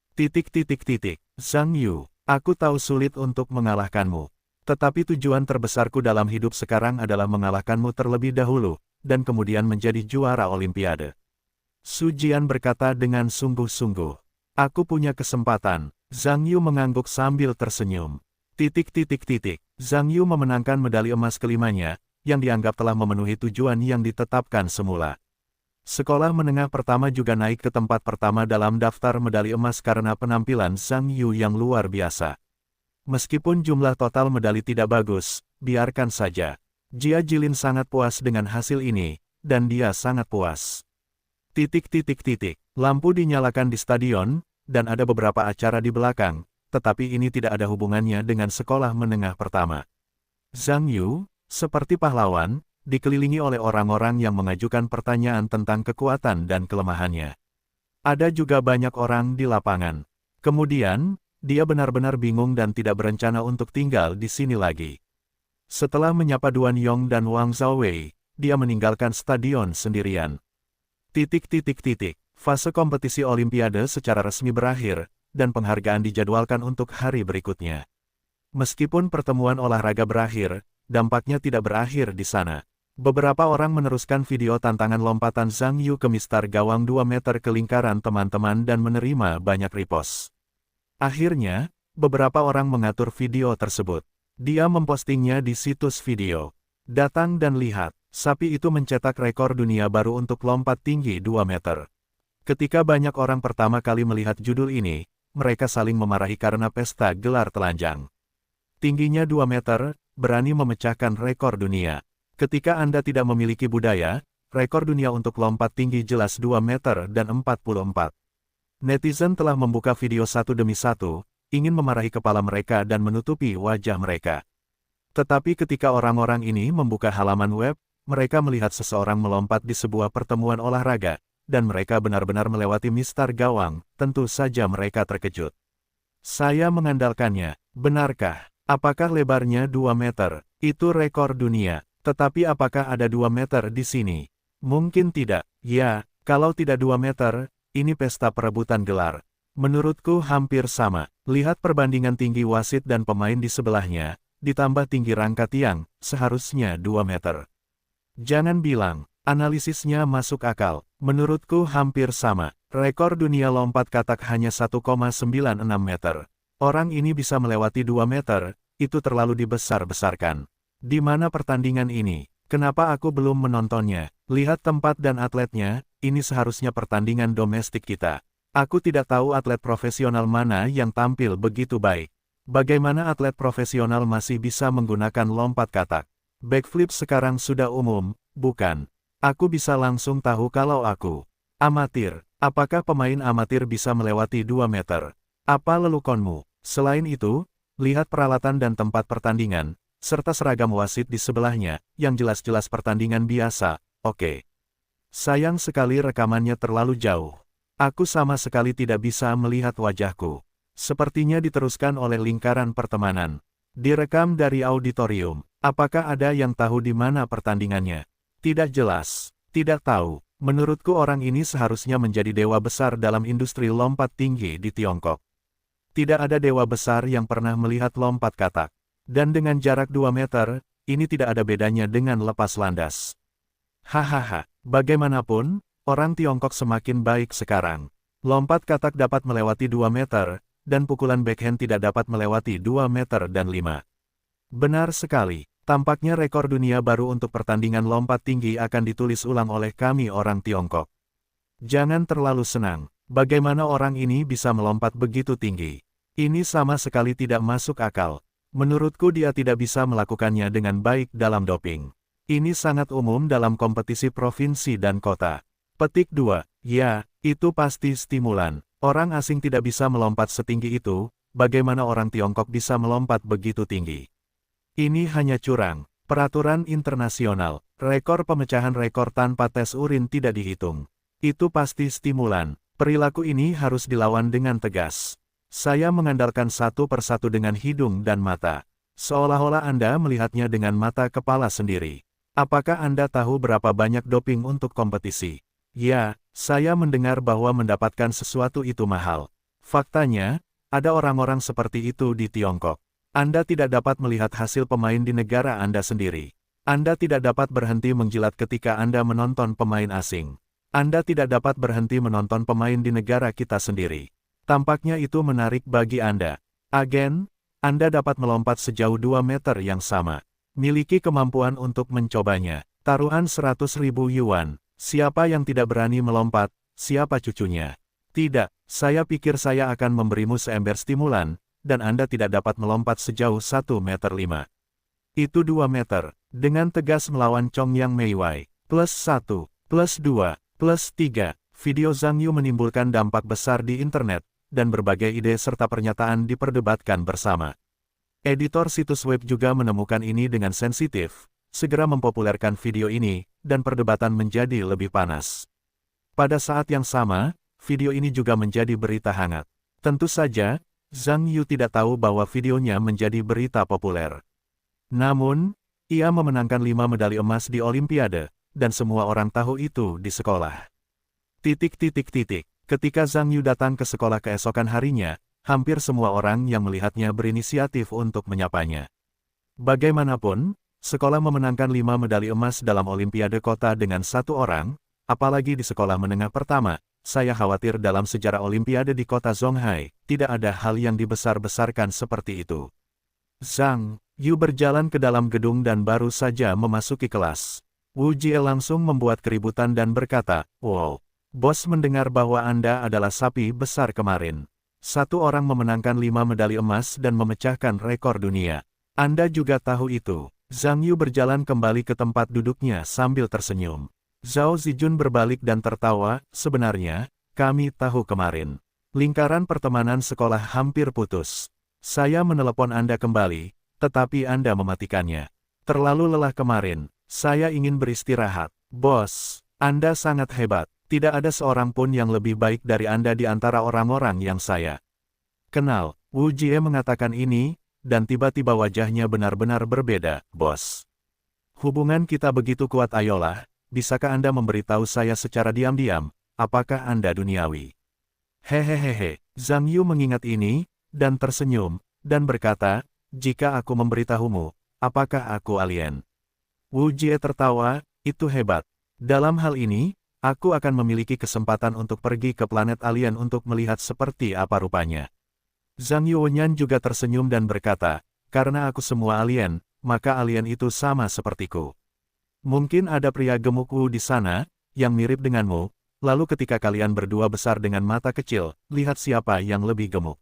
Zhang Yu, aku tahu sulit untuk mengalahkanmu. Tetapi tujuan terbesarku dalam hidup sekarang adalah mengalahkanmu terlebih dahulu, dan kemudian menjadi juara Olimpiade. Su Jian berkata dengan sungguh-sungguh. Aku punya kesempatan. Zhang Yu mengangguk sambil tersenyum. Zhang Yu memenangkan medali emas kelimanya, yang dianggap telah memenuhi tujuan yang ditetapkan semula. Sekolah menengah pertama juga naik ke tempat pertama dalam daftar medali emas karena penampilan Zhang Yu yang luar biasa. Meskipun jumlah total medali tidak bagus, biarkan saja. Jia Jilin sangat puas dengan hasil ini, dan dia sangat puas. Lampu dinyalakan di stadion, dan ada beberapa acara di belakang, tetapi ini tidak ada hubungannya dengan sekolah menengah pertama. Zhang Yu, seperti pahlawan, dikelilingi oleh orang-orang yang mengajukan pertanyaan tentang kekuatan dan kelemahannya. Ada juga banyak orang di lapangan. Kemudian, dia benar-benar bingung dan tidak berencana untuk tinggal di sini lagi. Setelah menyapa Duan Yong dan Wang Zhaowei, dia meninggalkan stadion sendirian. Fase kompetisi Olimpiade secara resmi berakhir, dan penghargaan dijadwalkan untuk hari berikutnya. Meskipun pertemuan olahraga berakhir, dampaknya tidak berakhir di sana. Beberapa orang meneruskan video tantangan lompatan Zhang Yu ke mistar gawang 2 meter ke lingkaran teman-teman dan menerima banyak repost. Akhirnya, beberapa orang mengatur video tersebut. Dia mempostingnya di situs video. Datang dan lihat, sapi itu mencetak rekor dunia baru untuk lompat tinggi 2 meter. Ketika banyak orang pertama kali melihat judul ini, mereka saling memarahi karena pesta gelar telanjang. Tingginya 2 meter, berani memecahkan rekor dunia. Ketika Anda tidak memiliki budaya, rekor dunia untuk lompat tinggi jelas 2 meter dan 44. Netizen telah membuka video satu demi satu, ingin memarahi kepala mereka dan menutupi wajah mereka. Tetapi ketika orang-orang ini membuka halaman web, mereka melihat seseorang melompat di sebuah pertemuan olahraga, dan mereka benar-benar melewati mistar gawang, tentu saja mereka terkejut. Saya mengandalkannya, benarkah? Apakah lebarnya 2 meter? Itu rekor dunia. Tetapi apakah ada 2 meter di sini? Mungkin tidak. Ya, kalau tidak 2 meter, ini pesta perebutan gelar. Menurutku hampir sama. Lihat perbandingan tinggi wasit dan pemain di sebelahnya, ditambah tinggi rangka tiang, seharusnya 2 meter. Jangan bilang, analisisnya masuk akal. Menurutku hampir sama. Rekor dunia lompat katak hanya 1,96 meter. Orang ini bisa melewati 2 meter, itu terlalu dibesar-besarkan. Di mana pertandingan ini? Kenapa aku belum menontonnya? Lihat tempat dan atletnya, ini seharusnya pertandingan domestik kita. Aku tidak tahu atlet profesional mana yang tampil begitu baik. Bagaimana atlet profesional masih bisa menggunakan lompat katak? Backflip sekarang sudah umum, bukan? Aku bisa langsung tahu kalau aku amatir. Apakah pemain amatir bisa melewati 2 meter? Apa lelukonmu? Selain itu, lihat peralatan dan tempat pertandingan, serta seragam wasit di sebelahnya, yang jelas-jelas pertandingan biasa. Oke. Sayang sekali rekamannya terlalu jauh. Aku sama sekali tidak bisa melihat wajahku. Sepertinya diteruskan oleh lingkaran pertemanan. Direkam dari auditorium. Apakah ada yang tahu di mana pertandingannya? Tidak jelas. Tidak tahu. Menurutku orang ini seharusnya menjadi dewa besar dalam industri lompat tinggi di Tiongkok. Tidak ada dewa besar yang pernah melihat lompat katak. Dan dengan jarak 2 meter, ini tidak ada bedanya dengan lepas landas. Hahaha, bagaimanapun, orang Tiongkok semakin baik sekarang. Lompat katak dapat melewati 2 meter, dan pukulan backhand tidak dapat melewati 2 meter dan 5. Benar sekali, tampaknya rekor dunia baru untuk pertandingan lompat tinggi akan ditulis ulang oleh kami orang Tiongkok. Jangan terlalu senang. Bagaimana orang ini bisa melompat begitu tinggi? Ini sama sekali tidak masuk akal. Menurutku dia tidak bisa melakukannya dengan baik dalam doping. Ini sangat umum dalam kompetisi provinsi dan kota. Petik 2. Ya, itu pasti stimulan. Orang asing tidak bisa melompat setinggi itu, bagaimana orang Tiongkok bisa melompat begitu tinggi? Ini hanya curang. Peraturan internasional, rekor pemecahan rekor tanpa tes urin tidak dihitung. Itu pasti stimulan. Perilaku ini harus dilawan dengan tegas. Saya mengandalkan satu persatu dengan hidung dan mata. Seolah-olah Anda melihatnya dengan mata kepala sendiri. Apakah Anda tahu berapa banyak doping untuk kompetisi? Ya, saya mendengar bahwa mendapatkan sesuatu itu mahal. Faktanya, ada orang-orang seperti itu di Tiongkok. Anda tidak dapat melihat hasil pemain di negara Anda sendiri. Anda tidak dapat berhenti menjilat ketika Anda menonton pemain asing. Anda tidak dapat berhenti menonton pemain di negara kita sendiri. Tampaknya itu menarik bagi Anda. Agen, Anda dapat melompat sejauh 2 meter yang sama. Miliki kemampuan untuk mencobanya. Taruhan 100.000 yuan. Siapa yang tidak berani melompat, siapa cucunya? Tidak, saya pikir saya akan memberimu seember stimulan, dan Anda tidak dapat melompat sejauh 1,5 meter. Itu 2 meter. Dengan tegas melawan Chong Yang Meiwei. +1, +2. +3, video Zhang Yu menimbulkan dampak besar di internet, dan berbagai ide serta pernyataan diperdebatkan bersama. Editor situs web juga menemukan ini dengan sensitif, segera mempopulerkan video ini, dan perdebatan menjadi lebih panas. Pada saat yang sama, video ini juga menjadi berita hangat. Tentu saja, Zhang Yu tidak tahu bahwa videonya menjadi berita populer. Namun, ia memenangkan 5 medali emas di Olimpiade, dan semua orang tahu itu di sekolah. Ketika Zhang Yu datang ke sekolah keesokan harinya, hampir semua orang yang melihatnya berinisiatif untuk menyapanya. Bagaimanapun, sekolah memenangkan 5 medali emas dalam Olimpiade Kota dengan 1 orang, apalagi di sekolah menengah pertama. Saya khawatir dalam sejarah Olimpiade di kota Zhonghai, tidak ada hal yang dibesar-besarkan seperti itu. Zhang Yu berjalan ke dalam gedung dan baru saja memasuki kelas. Wu Jie langsung membuat keributan dan berkata, "Wow, bos mendengar bahwa Anda adalah sapi besar kemarin. 1 orang memenangkan 5 medali emas dan memecahkan rekor dunia. Anda juga tahu itu." Zhang Yu berjalan kembali ke tempat duduknya sambil tersenyum. Zhao Zijun berbalik dan tertawa, "Sebenarnya, kami tahu kemarin. Lingkaran pertemanan sekolah hampir putus. Saya menelepon Anda kembali, tetapi Anda mematikannya. Terlalu lelah kemarin, saya ingin beristirahat." "Bos, Anda sangat hebat. Tidak ada seorang pun yang lebih baik dari Anda di antara orang-orang yang saya kenal." Wu Jie mengatakan ini, dan tiba-tiba wajahnya benar-benar berbeda. "Bos, hubungan kita begitu kuat, ayolah. Bisakah Anda memberitahu saya secara diam-diam, apakah Anda duniawi?" "Hehehehe." Zhang Yu mengingat ini, dan tersenyum, dan berkata, "Jika aku memberitahumu, apakah aku alien?" Wu Jie tertawa, "Itu hebat. Dalam hal ini, aku akan memiliki kesempatan untuk pergi ke planet alien untuk melihat seperti apa rupanya." Zhang Yuanyan juga tersenyum dan berkata, "Karena aku semua alien, maka alien itu sama sepertiku. Mungkin ada pria gemuk di sana, yang mirip denganmu, lalu ketika kalian berdua besar dengan mata kecil, lihat siapa yang lebih gemuk."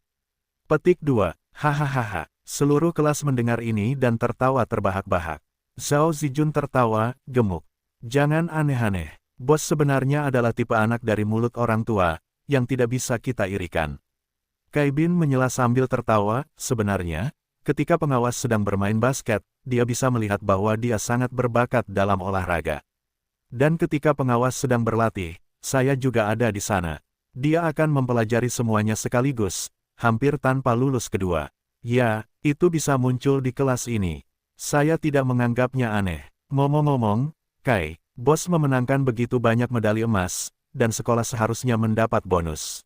Petik 2. Hahaha. Seluruh kelas mendengar ini dan tertawa terbahak-bahak. Zhao Zijun tertawa, "Gemuk. Jangan aneh-aneh. Bos sebenarnya adalah tipe anak dari mulut orang tua, yang tidak bisa kita irikan." Kai Bin menyela sambil tertawa, "Sebenarnya, ketika pengawas sedang bermain basket, dia bisa melihat bahwa dia sangat berbakat dalam olahraga. Dan ketika pengawas sedang berlatih, saya juga ada di sana. Dia akan mempelajari semuanya sekaligus, hampir tanpa lulus kedua. Ya, itu bisa muncul di kelas ini. Saya tidak menganggapnya aneh. Ngomong-ngomong, Kai, bos memenangkan begitu banyak medali emas, dan sekolah seharusnya mendapat bonus."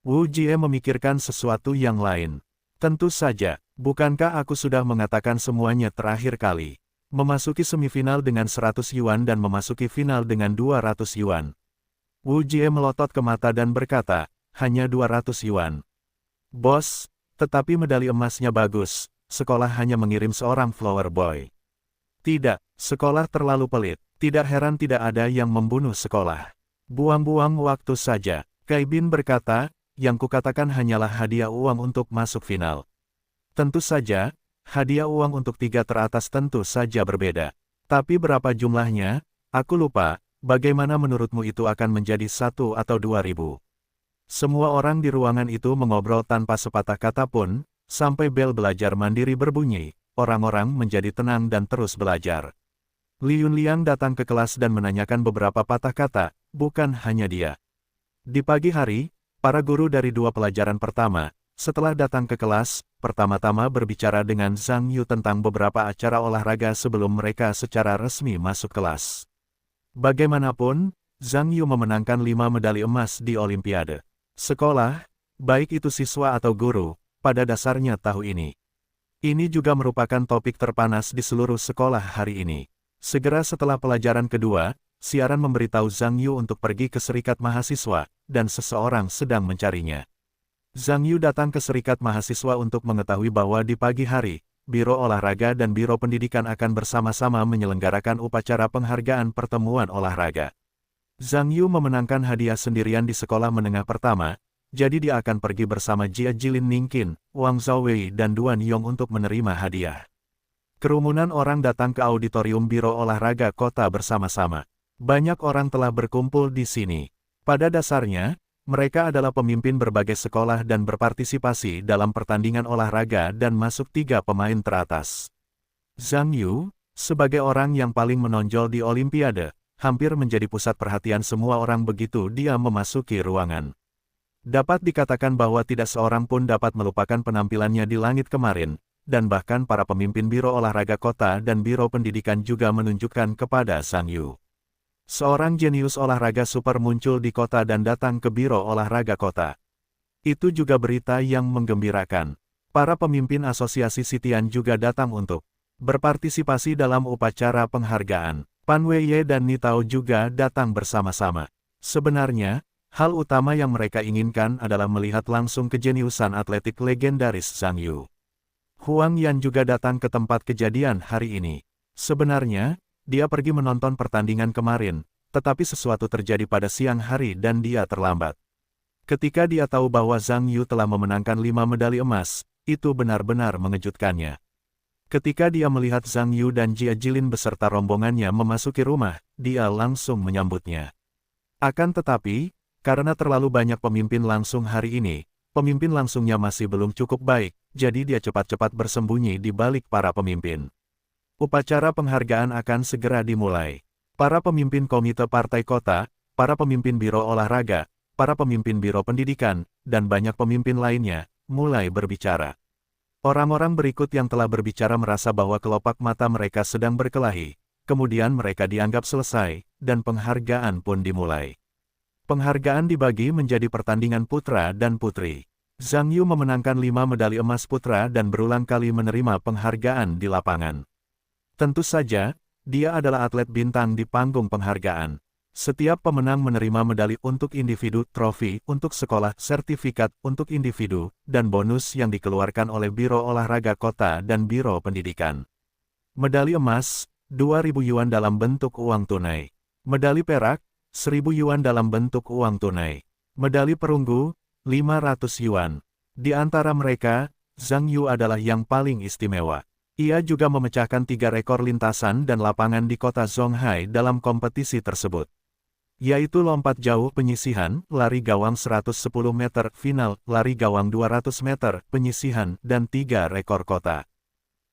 Wu Jie memikirkan sesuatu yang lain. "Tentu saja. Bukankah aku sudah mengatakan semuanya terakhir kali? Memasuki semifinal dengan 100 yuan dan memasuki final dengan 200 yuan. Wu Jie melotot ke mata dan berkata, "Hanya 200 yuan. Bos, tetapi medali emasnya bagus, sekolah hanya mengirim seorang flower boy." "Tidak, sekolah terlalu pelit. Tidak heran tidak ada yang membunuh sekolah. Buang-buang waktu saja." Kai Bin berkata, "Yang kukatakan hanyalah hadiah uang untuk masuk final. Tentu saja, hadiah uang untuk 3 teratas tentu saja berbeda. Tapi berapa jumlahnya, aku lupa. Bagaimana menurutmu itu akan menjadi 1 atau 2.000? Semua orang di ruangan itu mengobrol tanpa sepatah kata pun, sampai bel belajar mandiri berbunyi, orang-orang menjadi tenang dan terus belajar. Li Yunliang datang ke kelas dan menanyakan beberapa patah kata, bukan hanya dia. Di pagi hari, para guru dari 2 pelajaran pertama, setelah datang ke kelas, pertama-tama berbicara dengan Zhang Yu tentang beberapa acara olahraga sebelum mereka secara resmi masuk kelas. Bagaimanapun, Zhang Yu memenangkan 5 medali emas di Olimpiade. Sekolah, baik itu siswa atau guru, pada dasarnya tahu ini. Ini juga merupakan topik terpanas di seluruh sekolah hari ini. Segera setelah pelajaran kedua, siaran memberitahu Zhang Yu untuk pergi ke serikat mahasiswa, dan seseorang sedang mencarinya. Zhang Yu datang ke serikat mahasiswa untuk mengetahui bahwa di pagi hari, Biro Olahraga dan Biro Pendidikan akan bersama-sama menyelenggarakan upacara penghargaan pertemuan olahraga. Zhang Yu memenangkan hadiah sendirian di sekolah menengah pertama, jadi dia akan pergi bersama Jia Jilin Ningqin, Wang Zhaowei dan Duan Yong untuk menerima hadiah. Kerumunan orang datang ke auditorium Biro Olahraga Kota bersama-sama. Banyak orang telah berkumpul di sini. Pada dasarnya, mereka adalah pemimpin berbagai sekolah dan berpartisipasi dalam pertandingan olahraga dan masuk 3 pemain teratas. Zhang Yu, sebagai orang yang paling menonjol di Olimpiade, hampir menjadi pusat perhatian semua orang begitu dia memasuki ruangan. Dapat dikatakan bahwa tidak seorang pun dapat melupakan penampilannya di langit kemarin, dan bahkan para pemimpin Biro Olahraga Kota dan Biro Pendidikan juga menunjukkan kepada Zhang Yu. Seorang jenius olahraga super muncul di kota dan datang ke Biro Olahraga Kota. Itu juga berita yang menggembirakan. Para pemimpin asosiasi Sitian juga datang untuk berpartisipasi dalam upacara penghargaan. Pan Weiye dan Ni Tao juga datang bersama-sama. Sebenarnya, hal utama yang mereka inginkan adalah melihat langsung kejeniusan atletik legendaris Zhang Yu. Huang Yan juga datang ke tempat kejadian hari ini. Sebenarnya, dia pergi menonton pertandingan kemarin, tetapi sesuatu terjadi pada siang hari dan dia terlambat. Ketika dia tahu bahwa Zhang Yu telah memenangkan 5 medali emas, itu benar-benar mengejutkannya. Ketika dia melihat Zhang Yu dan Jia Jilin beserta rombongannya memasuki rumah, dia langsung menyambutnya. Akan tetapi, karena terlalu banyak pemimpin langsung hari ini, pemimpin langsungnya masih belum cukup baik, jadi dia cepat-cepat bersembunyi di balik para pemimpin. Upacara penghargaan akan segera dimulai. Para pemimpin komite partai kota, para pemimpin biro olahraga, para pemimpin biro pendidikan, dan banyak pemimpin lainnya, mulai berbicara. Orang-orang berikut yang telah berbicara merasa bahwa kelopak mata mereka sedang berkelahi, kemudian mereka dianggap selesai, dan penghargaan pun dimulai. Penghargaan dibagi menjadi pertandingan putra dan putri. Zhang Yu memenangkan 5 medali emas putra dan berulang kali menerima penghargaan di lapangan. Tentu saja, dia adalah atlet bintang di panggung penghargaan. Setiap pemenang menerima medali untuk individu, trofi untuk sekolah, sertifikat untuk individu, dan bonus yang dikeluarkan oleh Biro Olahraga Kota dan Biro Pendidikan. Medali emas, 2.000 yuan dalam bentuk uang tunai. Medali perak, 1.000 yuan dalam bentuk uang tunai. Medali perunggu, 500 yuan. Di antara mereka, Zhang Yu adalah yang paling istimewa. Ia juga memecahkan 3 rekor lintasan dan lapangan di kota Zhonghai dalam kompetisi tersebut, yaitu lompat jauh penyisihan, lari gawang 110 meter final, lari gawang 200 meter penyisihan, dan 3 rekor kota.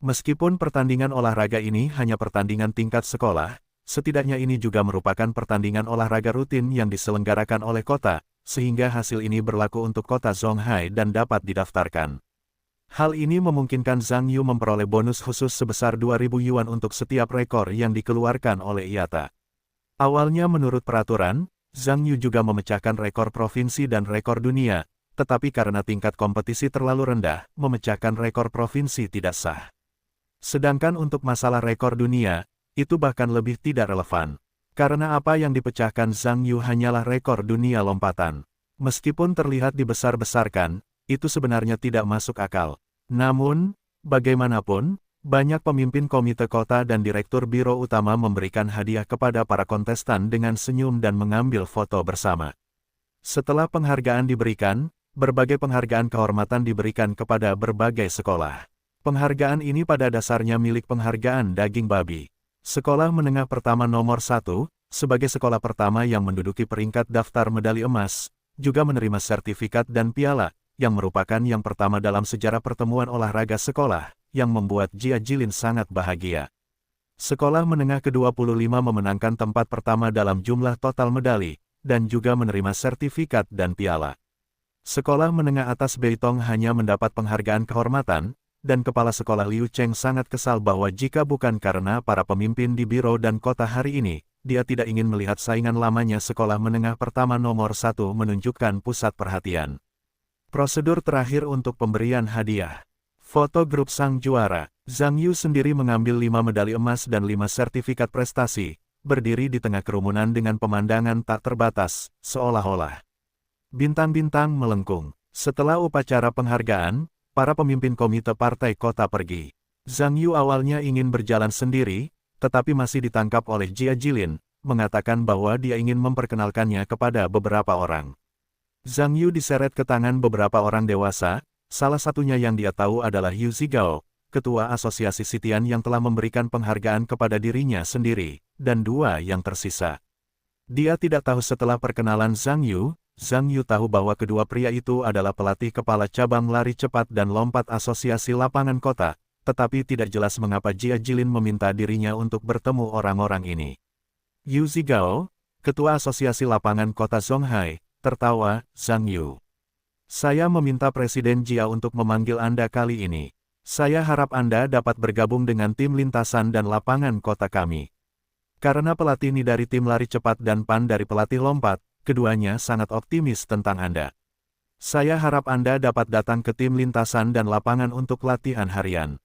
Meskipun pertandingan olahraga ini hanya pertandingan tingkat sekolah, setidaknya ini juga merupakan pertandingan olahraga rutin yang diselenggarakan oleh kota, sehingga hasil ini berlaku untuk kota Zhonghai dan dapat didaftarkan. Hal ini memungkinkan Zhang Yu memperoleh bonus khusus sebesar 2.000 yuan untuk setiap rekor yang dikeluarkan oleh IATA. Awalnya menurut peraturan, Zhang Yu juga memecahkan rekor provinsi dan rekor dunia, tetapi karena tingkat kompetisi terlalu rendah, memecahkan rekor provinsi tidak sah. Sedangkan untuk masalah rekor dunia, itu bahkan lebih tidak relevan. Karena apa yang dipecahkan Zhang Yu hanyalah rekor dunia lompatan. Meskipun terlihat dibesar-besarkan, itu sebenarnya tidak masuk akal. Namun, bagaimanapun, banyak pemimpin komite kota dan direktur biro utama memberikan hadiah kepada para kontestan dengan senyum dan mengambil foto bersama. Setelah penghargaan diberikan, berbagai penghargaan kehormatan diberikan kepada berbagai sekolah. Penghargaan ini pada dasarnya milik penghargaan daging babi. Sekolah menengah pertama nomor 1, sebagai sekolah pertama yang menduduki peringkat daftar medali emas, juga menerima sertifikat dan piala, yang merupakan yang pertama dalam sejarah pertemuan olahraga sekolah, yang membuat Jia Jilin sangat bahagia. Sekolah menengah ke-25 memenangkan tempat pertama dalam jumlah total medali, dan juga menerima sertifikat dan piala. Sekolah menengah atas Beitong hanya mendapat penghargaan kehormatan, dan kepala sekolah Liu Cheng sangat kesal bahwa jika bukan karena para pemimpin di biro dan kota hari ini, dia tidak ingin melihat saingan lamanya sekolah menengah pertama nomor 1 menunjukkan pusat perhatian. Prosedur terakhir untuk pemberian hadiah. Foto grup sang juara. Zhang Yu sendiri mengambil 5 medali emas dan 5 sertifikat prestasi, berdiri di tengah kerumunan dengan pemandangan tak terbatas, seolah-olah bintang-bintang melengkung. Setelah upacara penghargaan, para pemimpin komite partai kota pergi. Zhang Yu awalnya ingin berjalan sendiri, tetapi masih ditangkap oleh Jia Jilin, mengatakan bahwa dia ingin memperkenalkannya kepada beberapa orang. Zhang Yu diseret ke tangan beberapa orang dewasa, salah satunya yang dia tahu adalah Yu Zigao, ketua asosiasi Sitian yang telah memberikan penghargaan kepada dirinya sendiri, dan 2 yang tersisa. Dia tidak tahu setelah perkenalan Zhang Yu tahu bahwa kedua pria itu adalah pelatih kepala cabang lari cepat dan lompat asosiasi lapangan kota, tetapi tidak jelas mengapa Jia Jilin meminta dirinya untuk bertemu orang-orang ini. Yu Zigao, ketua asosiasi lapangan kota Zhonghai, tertawa. Zhang Yu, saya meminta Presiden Jia untuk memanggil Anda kali ini. Saya harap Anda dapat bergabung dengan tim lintasan dan lapangan kota kami. Karena pelatih Ni dari tim lari cepat dan Pan dari pelatih lompat, keduanya sangat optimis tentang Anda. Saya harap Anda dapat datang ke tim lintasan dan lapangan untuk latihan harian.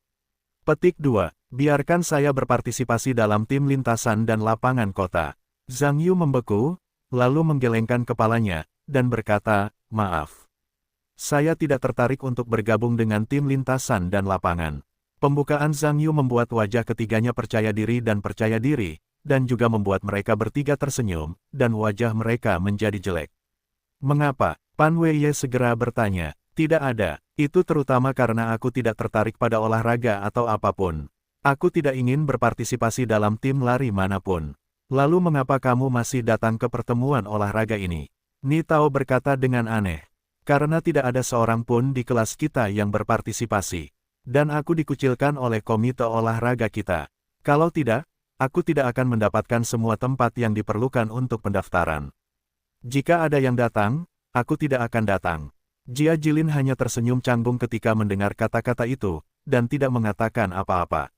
Petik 2. Biarkan saya berpartisipasi dalam tim lintasan dan lapangan kota. Zhang Yu membeku, lalu menggelengkan kepalanya, dan berkata, maaf. Saya tidak tertarik untuk bergabung dengan tim lintasan dan lapangan. Pembukaan Zhang Yu membuat wajah ketiganya percaya diri, dan juga membuat mereka bertiga tersenyum, dan wajah mereka menjadi jelek. Mengapa? Pan Weiye segera bertanya. Tidak ada, itu terutama karena aku tidak tertarik pada olahraga atau apapun. Aku tidak ingin berpartisipasi dalam tim lari manapun. Lalu mengapa kamu masih datang ke pertemuan olahraga ini? Ni Tao berkata dengan aneh. Karena tidak ada seorang pun di kelas kita yang berpartisipasi. Dan aku dikucilkan oleh komite olahraga kita. Kalau tidak, aku tidak akan mendapatkan semua tempat yang diperlukan untuk pendaftaran. Jika ada yang datang, aku tidak akan datang. Jia Jilin hanya tersenyum canggung ketika mendengar kata-kata itu, dan tidak mengatakan apa-apa.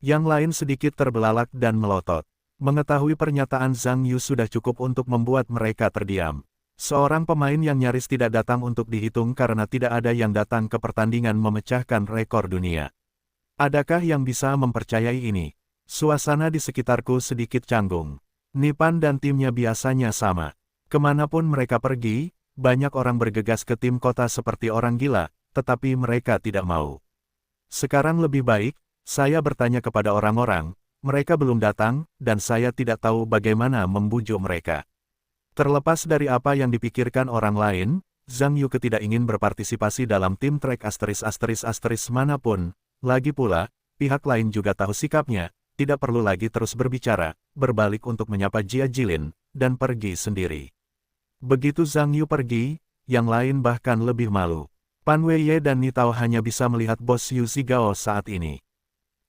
Yang lain sedikit terbelalak dan melotot. Mengetahui pernyataan Zhang Yu sudah cukup untuk membuat mereka terdiam. Seorang pemain yang nyaris tidak datang untuk dihitung karena tidak ada yang datang ke pertandingan memecahkan rekor dunia. Adakah yang bisa mempercayai ini? Suasana di sekitarku sedikit canggung. Nipan dan timnya biasanya sama. Kemanapun mereka pergi, banyak orang bergegas ke tim kota seperti orang gila, tetapi mereka tidak mau. Sekarang lebih baik, saya bertanya kepada orang-orang, mereka belum datang, dan saya tidak tahu bagaimana membujuk mereka. Terlepas dari apa yang dipikirkan orang lain, Zhang Yu tidak ingin berpartisipasi dalam tim trek *** manapun. Lagi pula, pihak lain juga tahu sikapnya, tidak perlu lagi terus berbicara, berbalik untuk menyapa Jia Jilin, dan pergi sendiri. Begitu Zhang Yu pergi, yang lain bahkan lebih malu. Pan Weiye dan Ni Tao hanya bisa melihat bos Yu Zigao saat ini.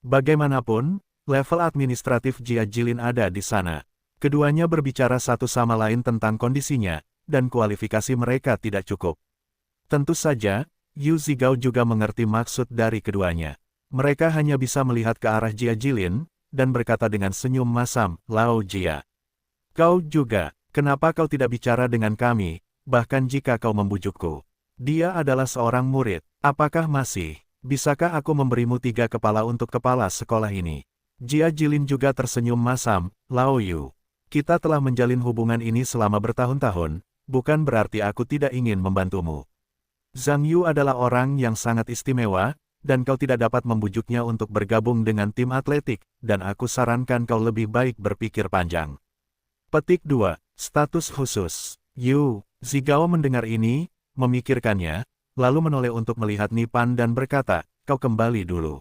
Bagaimanapun, level administratif Jia Jilin ada di sana. Keduanya berbicara satu sama lain tentang kondisinya, dan kualifikasi mereka tidak cukup. Tentu saja, Yu Zigao juga mengerti maksud dari keduanya. Mereka hanya bisa melihat ke arah Jia Jilin, dan berkata dengan senyum masam, Lao Jia. Kau juga, kenapa kau tidak bicara dengan kami, bahkan jika kau membujukku? Dia adalah seorang murid, apakah masih? Bisakah aku memberimu 3 kepala untuk kepala sekolah ini? Jia Jilin juga tersenyum masam, Lao Yu. Kita telah menjalin hubungan ini selama bertahun-tahun, bukan berarti aku tidak ingin membantumu. Zhang Yu adalah orang yang sangat istimewa, dan kau tidak dapat membujuknya untuk bergabung dengan tim atletik, dan aku sarankan kau lebih baik berpikir panjang. Petik 2. Status khusus. Yu Zigao mendengar ini, memikirkannya, lalu menoleh untuk melihat Nipan dan berkata, kau kembali dulu.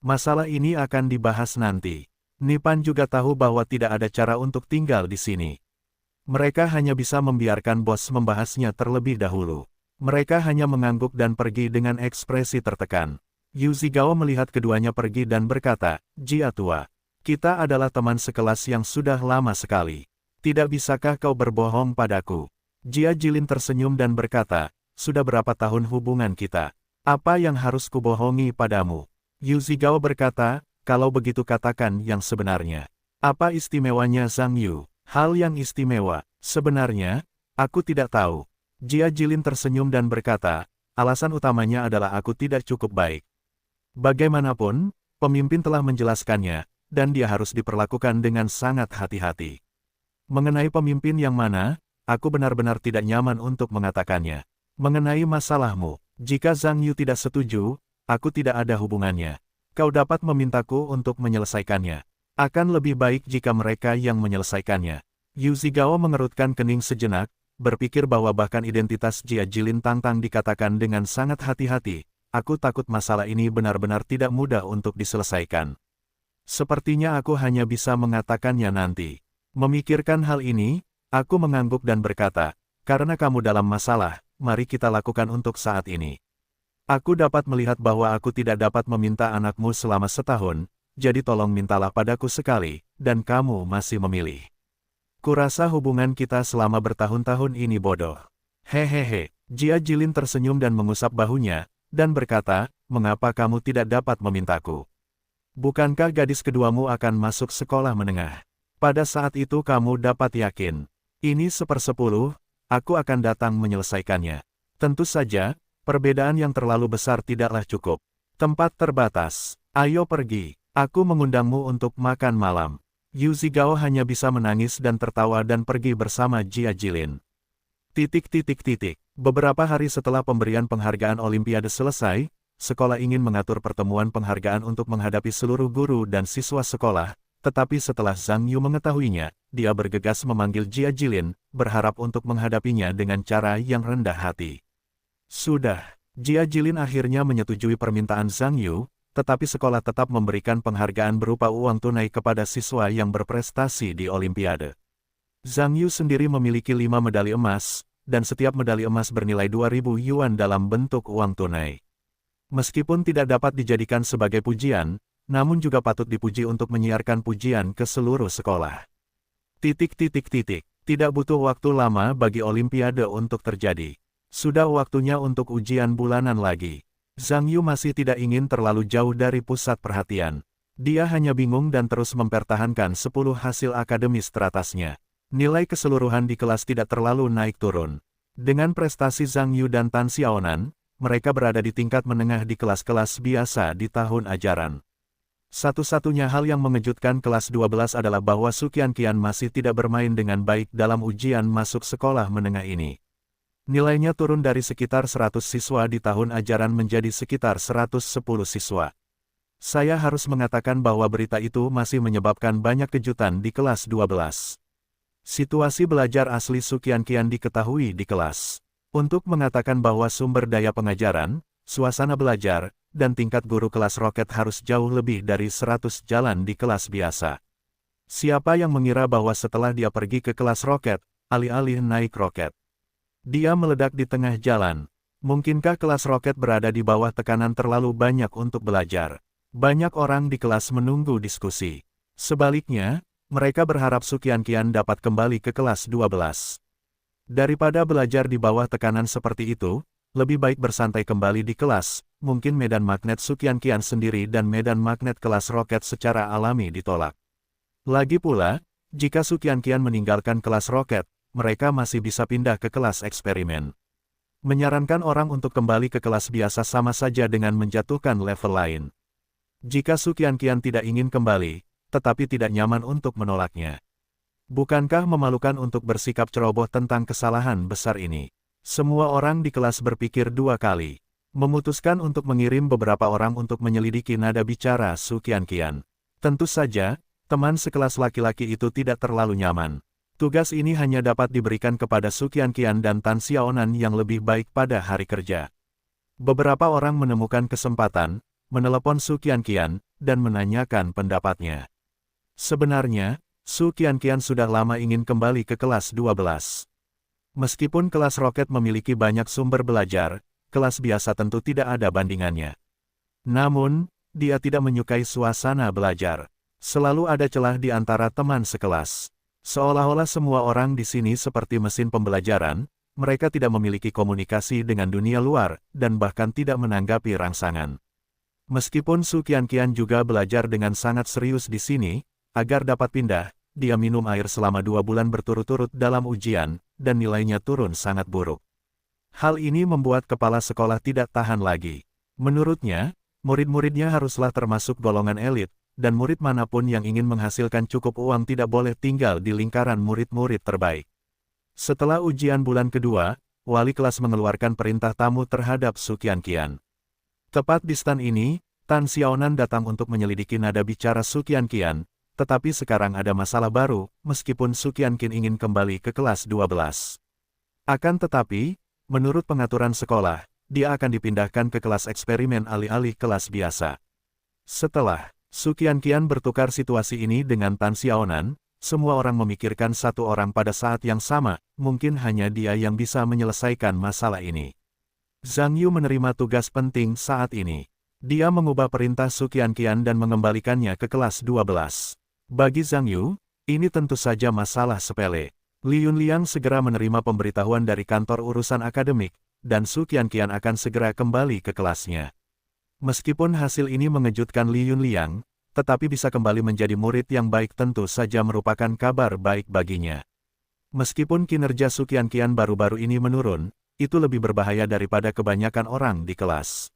Masalah ini akan dibahas nanti. Nipan juga tahu bahwa tidak ada cara untuk tinggal di sini. Mereka hanya bisa membiarkan bos membahasnya terlebih dahulu. Mereka hanya mengangguk dan pergi dengan ekspresi tertekan. Yu Zigao melihat keduanya pergi dan berkata, Jia tua, kita adalah teman sekelas yang sudah lama sekali. Tidak bisakah kau berbohong padaku? Jia Jilin tersenyum dan berkata, sudah berapa tahun hubungan kita? Apa yang harus kubohongi padamu? Yu Zigao berkata, kalau begitu katakan yang sebenarnya. Apa istimewanya Zhang Yu? Hal yang istimewa, sebenarnya, aku tidak tahu. Jia Jilin tersenyum dan berkata, alasan utamanya adalah aku tidak cukup baik. Bagaimanapun, pemimpin telah menjelaskannya, dan dia harus diperlakukan dengan sangat hati-hati. Mengenai pemimpin yang mana, aku benar-benar tidak nyaman untuk mengatakannya. Mengenai masalahmu, jika Zhang Yu tidak setuju, aku tidak ada hubungannya. Kau dapat memintaku untuk menyelesaikannya. Akan lebih baik jika mereka yang menyelesaikannya. Yu Zigao mengerutkan kening sejenak, berpikir bahwa bahkan identitas Jia Jilin Tangtang dikatakan dengan sangat hati-hati, aku takut masalah ini benar-benar tidak mudah untuk diselesaikan. Sepertinya aku hanya bisa mengatakannya nanti. Memikirkan hal ini, aku mengangguk dan berkata, karena kamu dalam masalah, mari kita lakukan untuk saat ini. Aku dapat melihat bahwa aku tidak dapat meminta anakmu selama setahun, jadi tolong mintalah padaku sekali, dan kamu masih memilih. Kurasa hubungan kita selama bertahun-tahun ini bodoh. Hehehe, Jia Jilin tersenyum dan mengusap bahunya, dan berkata, mengapa kamu tidak dapat memintaku? Bukankah gadis keduamu akan masuk sekolah menengah? Pada saat itu kamu dapat yakin. Ini 1/10, aku akan datang menyelesaikannya. Tentu saja, perbedaan yang terlalu besar tidaklah cukup. Tempat terbatas. Ayo pergi. Aku mengundangmu untuk makan malam. Yu Zigao hanya bisa menangis dan tertawa dan pergi bersama Jia Jilin. Beberapa hari setelah pemberian penghargaan Olimpiade selesai, sekolah ingin mengatur pertemuan penghargaan untuk menghadapi seluruh guru dan siswa sekolah, tetapi setelah Zhang Yu mengetahuinya, dia bergegas memanggil Jia Jilin, berharap untuk menghadapinya dengan cara yang rendah hati. Sudah, Jia Jilin akhirnya menyetujui permintaan Zhang Yu, tetapi sekolah tetap memberikan penghargaan berupa uang tunai kepada siswa yang berprestasi di Olimpiade. Zhang Yu sendiri memiliki 5 medali emas, dan setiap medali emas bernilai 2.000 yuan dalam bentuk uang tunai. Meskipun tidak dapat dijadikan sebagai pujian, namun juga patut dipuji untuk menyiarkan pujian ke seluruh sekolah. Tidak butuh waktu lama bagi Olimpiade untuk terjadi. Sudah waktunya untuk ujian bulanan lagi. Zhang Yu masih tidak ingin terlalu jauh dari pusat perhatian. Dia hanya bingung dan terus mempertahankan 10 hasil akademis teratasnya. Nilai keseluruhan di kelas tidak terlalu naik turun. Dengan prestasi Zhang Yu dan Tan Xiaonan, mereka berada di tingkat menengah di kelas-kelas biasa di tahun ajaran. Satu-satunya hal yang mengejutkan kelas 12 adalah bahwa Su Qianqian masih tidak bermain dengan baik dalam ujian masuk sekolah menengah ini. Nilainya turun dari sekitar 100 siswa di tahun ajaran menjadi sekitar 110 siswa. Saya harus mengatakan bahwa berita itu masih menyebabkan banyak kejutan di kelas 12. Situasi belajar asli Su Qianqian diketahui di kelas. Untuk mengatakan bahwa sumber daya pengajaran, suasana belajar, dan tingkat guru kelas roket harus jauh lebih dari 100 jalan di kelas biasa. Siapa yang mengira bahwa setelah dia pergi ke kelas roket, alih-alih naik roket, dia meledak di tengah jalan? Mungkinkah kelas roket berada di bawah tekanan terlalu banyak untuk belajar? Banyak orang di kelas menunggu diskusi. Sebaliknya, mereka berharap Su Qianqian dapat kembali ke kelas 12. Daripada belajar di bawah tekanan seperti itu, lebih baik bersantai kembali di kelas. Mungkin medan magnet Su Qianqian sendiri dan medan magnet kelas roket secara alami ditolak. Lagi pula, jika Su Qianqian meninggalkan kelas roket, mereka masih bisa pindah ke kelas eksperimen. Menyarankan orang untuk kembali ke kelas biasa sama saja dengan menjatuhkan level lain. Jika Su Qianqian tidak ingin kembali, tetapi tidak nyaman untuk menolaknya. Bukankah memalukan untuk bersikap ceroboh tentang kesalahan besar ini? Semua orang di kelas berpikir 2 kali. Memutuskan untuk mengirim beberapa orang untuk menyelidiki nada bicara Su Qianqian. Tentu saja, teman sekelas laki-laki itu tidak terlalu nyaman. Tugas ini hanya dapat diberikan kepada Su Qianqian dan Tan Xiaonan yang lebih baik pada hari kerja. Beberapa orang menemukan kesempatan, menelepon Su Qianqian, dan menanyakan pendapatnya. Sebenarnya, Su Qianqian sudah lama ingin kembali ke kelas 12. Meskipun kelas roket memiliki banyak sumber belajar, kelas biasa tentu tidak ada bandingannya. Namun, dia tidak menyukai suasana belajar. Selalu ada celah di antara teman sekelas. Seolah-olah semua orang di sini seperti mesin pembelajaran, mereka tidak memiliki komunikasi dengan dunia luar, dan bahkan tidak menanggapi rangsangan. Meskipun Su Qianqian juga belajar dengan sangat serius di sini, agar dapat pindah, dia minum air selama 2 bulan berturut-turut dalam ujian, dan nilainya turun sangat buruk. Hal ini membuat kepala sekolah tidak tahan lagi. Menurutnya, murid-muridnya haruslah termasuk golongan elit, dan murid manapun yang ingin menghasilkan cukup uang tidak boleh tinggal di lingkaran murid-murid terbaik. Setelah ujian bulan kedua, wali kelas mengeluarkan perintah tamu terhadap Su Qianqian. Tepat di stand ini, Tan Xiaonan datang untuk menyelidiki nada bicara Su Qianqian, tetapi sekarang ada masalah baru, meskipun Su Qianqian ingin kembali ke kelas 12. Akan tetapi, menurut pengaturan sekolah, dia akan dipindahkan ke kelas eksperimen alih-alih kelas biasa. Setelah Su Qianqian bertukar situasi ini dengan Tan Xiaonan, semua orang memikirkan satu orang pada saat yang sama, mungkin hanya dia yang bisa menyelesaikan masalah ini. Zhang Yu menerima tugas penting saat ini. Dia mengubah perintah Su Qianqian dan mengembalikannya ke kelas 12. Bagi Zhang Yu, ini tentu saja masalah sepele. Li Yunliang segera menerima pemberitahuan dari kantor urusan akademik, dan Su Qianqian akan segera kembali ke kelasnya. Meskipun hasil ini mengejutkan Li Yunliang, tetapi bisa kembali menjadi murid yang baik tentu saja merupakan kabar baik baginya. Meskipun kinerja Su Qianqian baru-baru ini menurun, itu lebih berbahaya daripada kebanyakan orang di kelas.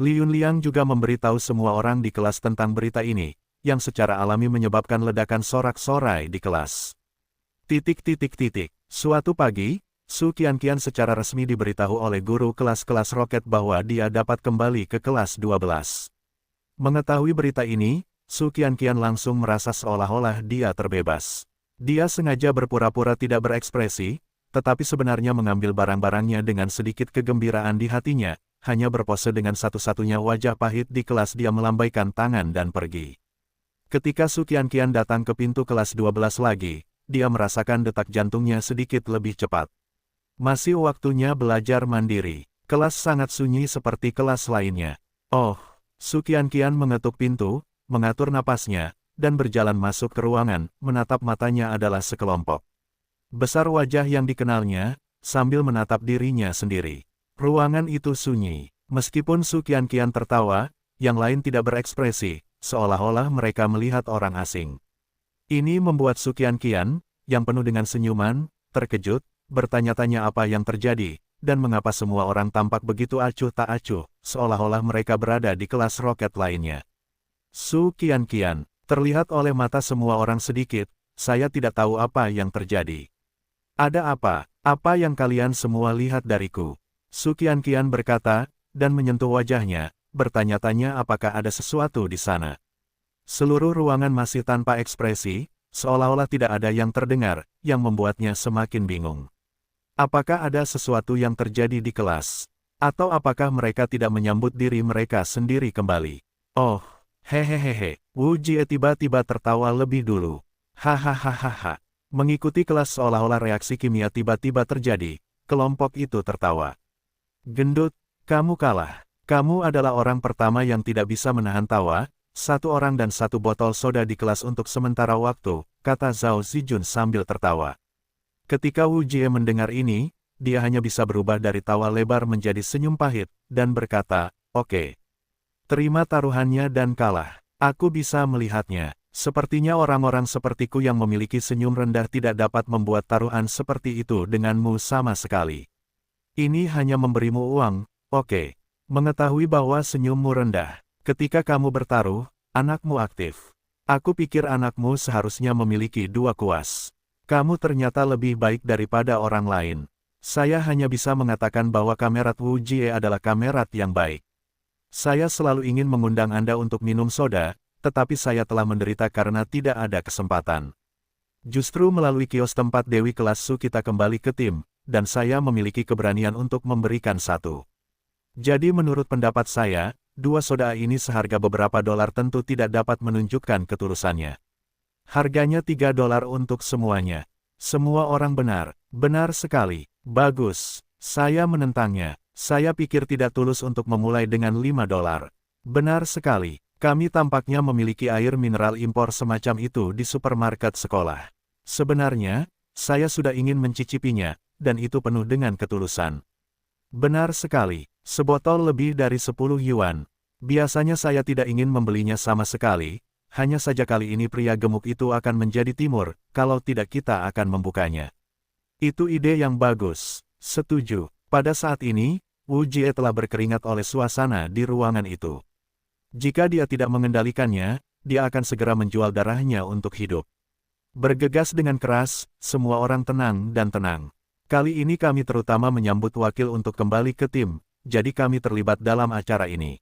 Li Yunliang juga memberitahu semua orang di kelas tentang berita ini, yang secara alami menyebabkan ledakan sorak-sorai di kelas. Suatu pagi, Su Qianqian secara resmi diberitahu oleh guru kelas-kelas roket bahwa dia dapat kembali ke kelas 12. Mengetahui berita ini, Su Qianqian langsung merasa seolah-olah dia terbebas. Dia sengaja berpura-pura tidak berekspresi, tetapi sebenarnya mengambil barang-barangnya dengan sedikit kegembiraan di hatinya, hanya berpose dengan satu-satunya wajah pahit di kelas. Dia melambaikan tangan dan pergi. Ketika Su Qianqian datang ke pintu kelas 12 lagi, dia merasakan detak jantungnya sedikit lebih cepat. Masih waktunya belajar mandiri. Kelas sangat sunyi seperti kelas lainnya. Oh, Su Qianqian mengetuk pintu, mengatur napasnya, dan berjalan masuk ke ruangan. Menatap matanya adalah sekelompok besar wajah yang dikenalnya, sambil menatap dirinya sendiri. Ruangan itu sunyi. Meskipun Su Qianqian tertawa, yang lain tidak berekspresi, seolah-olah mereka melihat orang asing. Ini membuat Su Qianqian, yang penuh dengan senyuman, terkejut, bertanya-tanya apa yang terjadi, dan mengapa semua orang tampak begitu acuh tak acuh, seolah-olah mereka berada di kelas roket lainnya. Su Qianqian, terlihat oleh mata semua orang sedikit, saya tidak tahu apa yang terjadi. Ada apa? Apa yang kalian semua lihat dariku? Su Qianqian berkata, dan menyentuh wajahnya, bertanya-tanya apakah ada sesuatu di sana. Seluruh ruangan masih tanpa ekspresi, seolah-olah tidak ada yang terdengar, yang membuatnya semakin bingung. Apakah ada sesuatu yang terjadi di kelas? Atau apakah mereka tidak menyambut diri mereka sendiri kembali? Oh, hehehehe, Wu Jie tiba-tiba tertawa lebih dulu. Hahaha. Mengikuti kelas seolah-olah reaksi kimia tiba-tiba terjadi, kelompok itu tertawa. Gendut, kamu kalah. Kamu adalah orang pertama yang tidak bisa menahan tawa, satu orang dan satu botol soda di kelas untuk sementara waktu, kata Zhao Zijun sambil tertawa. Ketika Wu Jie mendengar ini, dia hanya bisa berubah dari tawa lebar menjadi senyum pahit, dan berkata, oke. Terima taruhannya dan kalah. Aku bisa melihatnya. Sepertinya orang-orang sepertiku yang memiliki senyum rendah tidak dapat membuat taruhan seperti itu denganmu sama sekali. Ini hanya memberimu uang, oke. Mengetahui bahwa senyummu rendah. Ketika kamu bertaruh, anakmu aktif. Aku pikir anakmu seharusnya memiliki 2 kuas. Kamu ternyata lebih baik daripada orang lain. Saya hanya bisa mengatakan bahwa kamerat Wu Jie adalah kamerat yang baik. Saya selalu ingin mengundang Anda untuk minum soda, tetapi saya telah menderita karena tidak ada kesempatan. Justru melalui kios tempat Dewi kelas Su kita kembali ke tim, dan saya memiliki keberanian untuk memberikan satu. Jadi menurut pendapat saya, 2 soda ini seharga beberapa dolar tentu tidak dapat menunjukkan ketulusannya. Harganya $3 untuk semuanya. Semua orang benar sekali. Bagus. Saya menentangnya. Saya pikir tidak tulus untuk memulai dengan $5. Benar sekali. Kami tampaknya memiliki air mineral impor semacam itu di supermarket sekolah. Sebenarnya, saya sudah ingin mencicipinya, dan itu penuh dengan ketulusan. Benar sekali. Sebotol lebih dari 10 yuan. Biasanya saya tidak ingin membelinya sama sekali. Hanya saja kali ini pria gemuk itu akan menjadi timur, kalau tidak kita akan membukanya. Itu ide yang bagus. Setuju. Pada saat ini, Wu Jie telah berkeringat oleh suasana di ruangan itu. Jika dia tidak mengendalikannya, dia akan segera menjual darahnya untuk hidup. Bergegas dengan keras, semua orang tenang dan tenang. Kali ini kami terutama menyambut wakil untuk kembali ke tim, jadi kami terlibat dalam acara ini.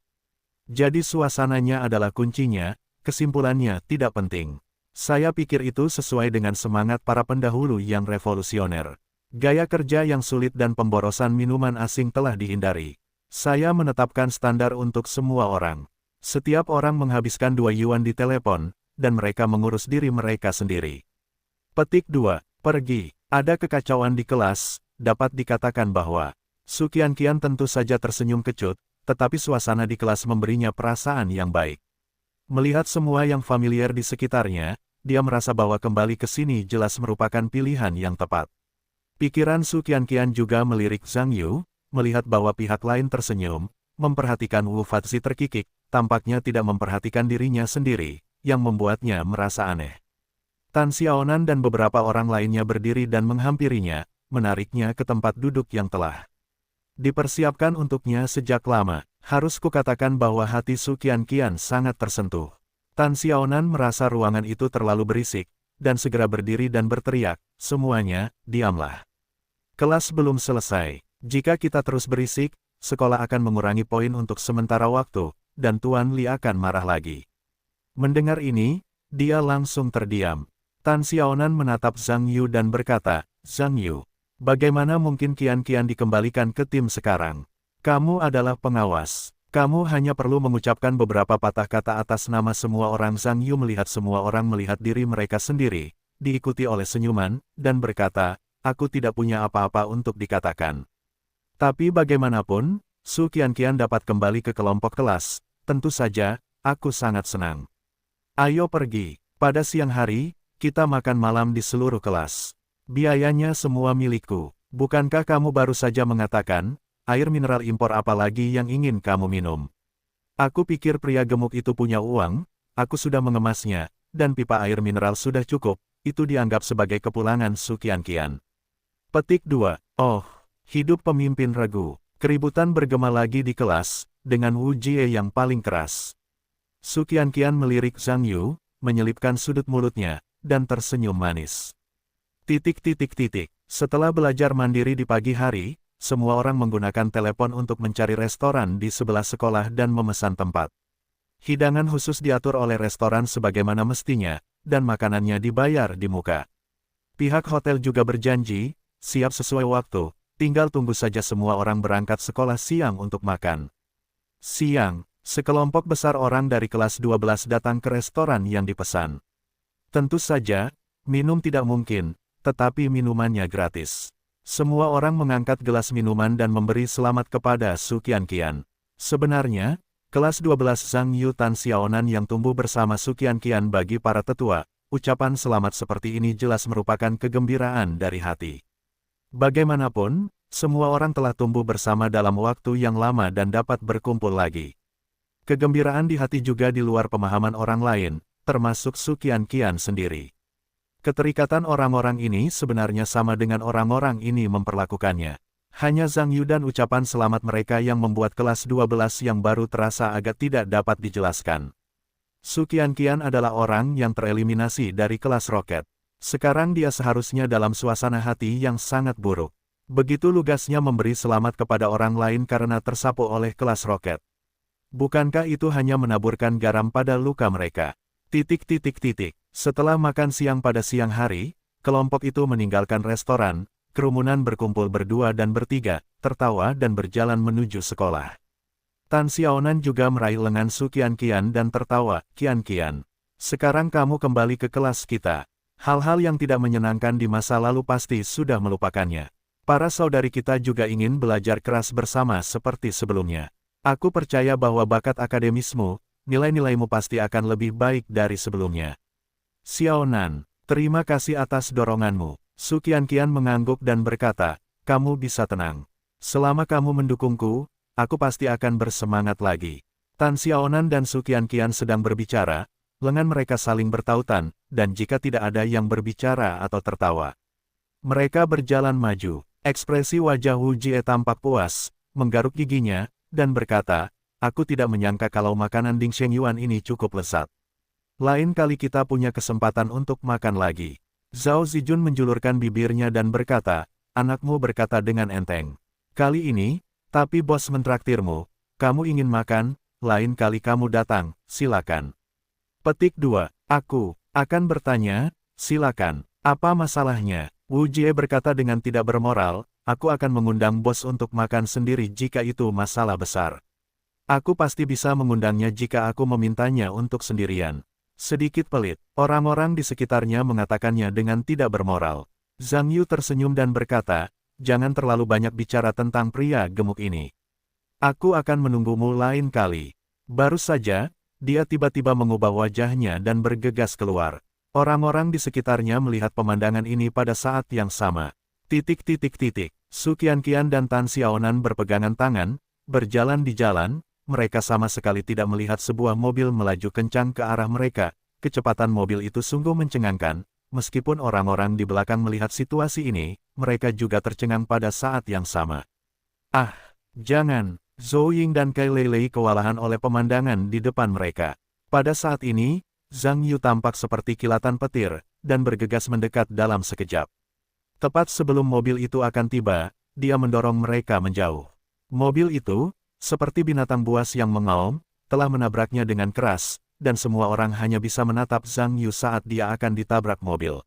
Jadi suasananya adalah kuncinya. Kesimpulannya tidak penting. Saya pikir itu sesuai dengan semangat para pendahulu yang revolusioner. Gaya kerja yang sulit dan pemborosan minuman asing telah dihindari. Saya menetapkan standar untuk semua orang. Setiap orang menghabiskan 2 yuan di telepon, dan mereka mengurus diri mereka sendiri. Petik 2. Pergi. Ada kekacauan di kelas, dapat dikatakan bahwa Su Qianqian tentu saja tersenyum kecut, tetapi suasana di kelas memberinya perasaan yang baik. Melihat semua yang familiar di sekitarnya, dia merasa bahwa kembali ke sini jelas merupakan pilihan yang tepat. Pikiran Su Qianqian juga melirik Zhang Yu, melihat bahwa pihak lain tersenyum, memperhatikan Wu Fatzi terkikik, tampaknya tidak memperhatikan dirinya sendiri, yang membuatnya merasa aneh. Tan Xiaonan dan beberapa orang lainnya berdiri dan menghampirinya, menariknya ke tempat duduk yang telah Dipersiapkan untuknya sejak lama. Harus kukatakan bahwa hati Su Qianqian sangat tersentuh. Tan Xiaonan merasa ruangan itu terlalu berisik, dan segera berdiri dan berteriak, "Semuanya, diamlah. Kelas belum selesai. Jika kita terus berisik, sekolah akan mengurangi poin untuk sementara waktu, dan Tuan Li akan marah lagi." Mendengar ini, dia langsung terdiam. Tan Xiaonan menatap Zhang Yu dan berkata, "Zhang Yu, bagaimana mungkin Qianqian dikembalikan ke tim sekarang? Kamu adalah pengawas. Kamu hanya perlu mengucapkan beberapa patah kata atas nama semua orang." Zhang Yu melihat semua orang melihat diri mereka sendiri, diikuti oleh senyuman, dan berkata, "Aku tidak punya apa-apa untuk dikatakan. Tapi bagaimanapun, Su Qianqian dapat kembali ke kelompok kelas. Tentu saja, aku sangat senang. Ayo pergi. Pada siang hari, kita makan malam di seluruh kelas. Biayanya semua milikku. Bukankah kamu baru saja mengatakan, air mineral impor apa lagi yang ingin kamu minum? Aku pikir pria gemuk itu punya uang, aku sudah mengemasnya, dan pipa air mineral sudah cukup, itu dianggap sebagai kepulangan Su Qianqian." Petik 2. Oh, hidup pemimpin regu. Keributan bergema lagi di kelas, dengan Wu Jie yang paling keras. Su Qianqian melirik Zhang Yu, menyelipkan sudut mulutnya, dan tersenyum manis. Setelah belajar mandiri di pagi hari, semua orang menggunakan telepon untuk mencari restoran di sebelah sekolah dan memesan tempat. Hidangan khusus diatur oleh restoran sebagaimana mestinya, dan makanannya dibayar di muka. Pihak hotel juga berjanji, siap sesuai waktu, tinggal tunggu saja semua orang berangkat sekolah siang untuk makan. Siang, sekelompok besar orang dari kelas 12 datang ke restoran yang dipesan. Tentu saja, minum tidak mungkin, tetapi minumannya gratis. Semua orang mengangkat gelas minuman dan memberi selamat kepada Su Qianqian. Sebenarnya, kelas 12 Zhang Yu Tan Xiaonan yang tumbuh bersama Su Qianqian bagi para tetua, ucapan selamat seperti ini jelas merupakan kegembiraan dari hati. Bagaimanapun, semua orang telah tumbuh bersama dalam waktu yang lama dan dapat berkumpul lagi. Kegembiraan di hati juga di luar pemahaman orang lain, termasuk Su Qianqian sendiri. Keterikatan orang-orang ini sebenarnya sama dengan orang-orang ini memperlakukannya. Hanya Zhang Yu dan ucapan selamat mereka yang membuat kelas 12 yang baru terasa agak tidak dapat dijelaskan. Su Qianqian adalah orang yang tereliminasi dari kelas roket. Sekarang dia seharusnya dalam suasana hati yang sangat buruk. Begitu lugasnya memberi selamat kepada orang lain karena tersapu oleh kelas roket. Bukankah itu hanya menaburkan garam pada luka mereka? Setelah makan siang pada siang hari, kelompok itu meninggalkan restoran, kerumunan berkumpul berdua dan bertiga, tertawa dan berjalan menuju sekolah. Tan Xiaonan juga meraih lengan Su Qianqian dan tertawa, "Qianqian, sekarang kamu kembali ke kelas kita. Hal-hal yang tidak menyenangkan di masa lalu pasti sudah melupakannya. Para saudari kita juga ingin belajar keras bersama seperti sebelumnya. Aku percaya bahwa bakat akademismu, nilai-nilaimu pasti akan lebih baik dari sebelumnya. Xiaonan, terima kasih atas doronganmu." Su Qianqian mengangguk dan berkata, "Kamu bisa tenang. Selama kamu mendukungku, aku pasti akan bersemangat lagi." Tan Xiaonan dan Su Qianqian sedang berbicara, lengan mereka saling bertautan, dan jika tidak ada yang berbicara atau tertawa, mereka berjalan maju. Ekspresi wajah Wu Jie tampak puas, menggaruk giginya, dan berkata, "Aku tidak menyangka kalau makanan Ding Shengyuan ini cukup lezat. Lain kali kita punya kesempatan untuk makan lagi." Zhao Zijun menjulurkan bibirnya dan berkata, "Anakmu berkata dengan enteng. Kali ini, tapi bos mentraktirmu, kamu ingin makan, lain kali kamu datang, silakan." Petik 2. Aku akan bertanya, silakan. Apa masalahnya? Wu Jie berkata dengan tidak bermoral, "Aku akan mengundang bos untuk makan sendiri jika itu masalah besar. Aku pasti bisa mengundangnya jika aku memintanya untuk sendirian." Sedikit pelit, orang-orang di sekitarnya mengatakannya dengan tidak bermoral. Zhang Yu tersenyum dan berkata, "Jangan terlalu banyak bicara tentang pria gemuk ini. Aku akan menunggumu lain kali." Baru saja, dia tiba-tiba mengubah wajahnya dan bergegas keluar. Orang-orang di sekitarnya melihat pemandangan ini pada saat yang sama. Su Qianqian dan Tan Xiaonan berpegangan tangan, berjalan di jalan. Mereka sama sekali tidak melihat sebuah mobil melaju kencang ke arah mereka. Kecepatan mobil itu sungguh mencengangkan. Meskipun orang-orang di belakang melihat situasi ini, mereka juga tercengang pada saat yang sama. "Ah, Jangan, Zhou Ying dan Kai Leilei kewalahan oleh pemandangan di depan mereka. Pada saat ini, Zhang Yu tampak seperti kilatan petir, dan bergegas mendekat dalam sekejap. Tepat sebelum mobil itu akan tiba, dia mendorong mereka menjauh. Mobil itu, seperti binatang buas yang mengaum, telah menabraknya dengan keras, dan semua orang hanya bisa menatap Zhang Yu saat dia akan ditabrak mobil.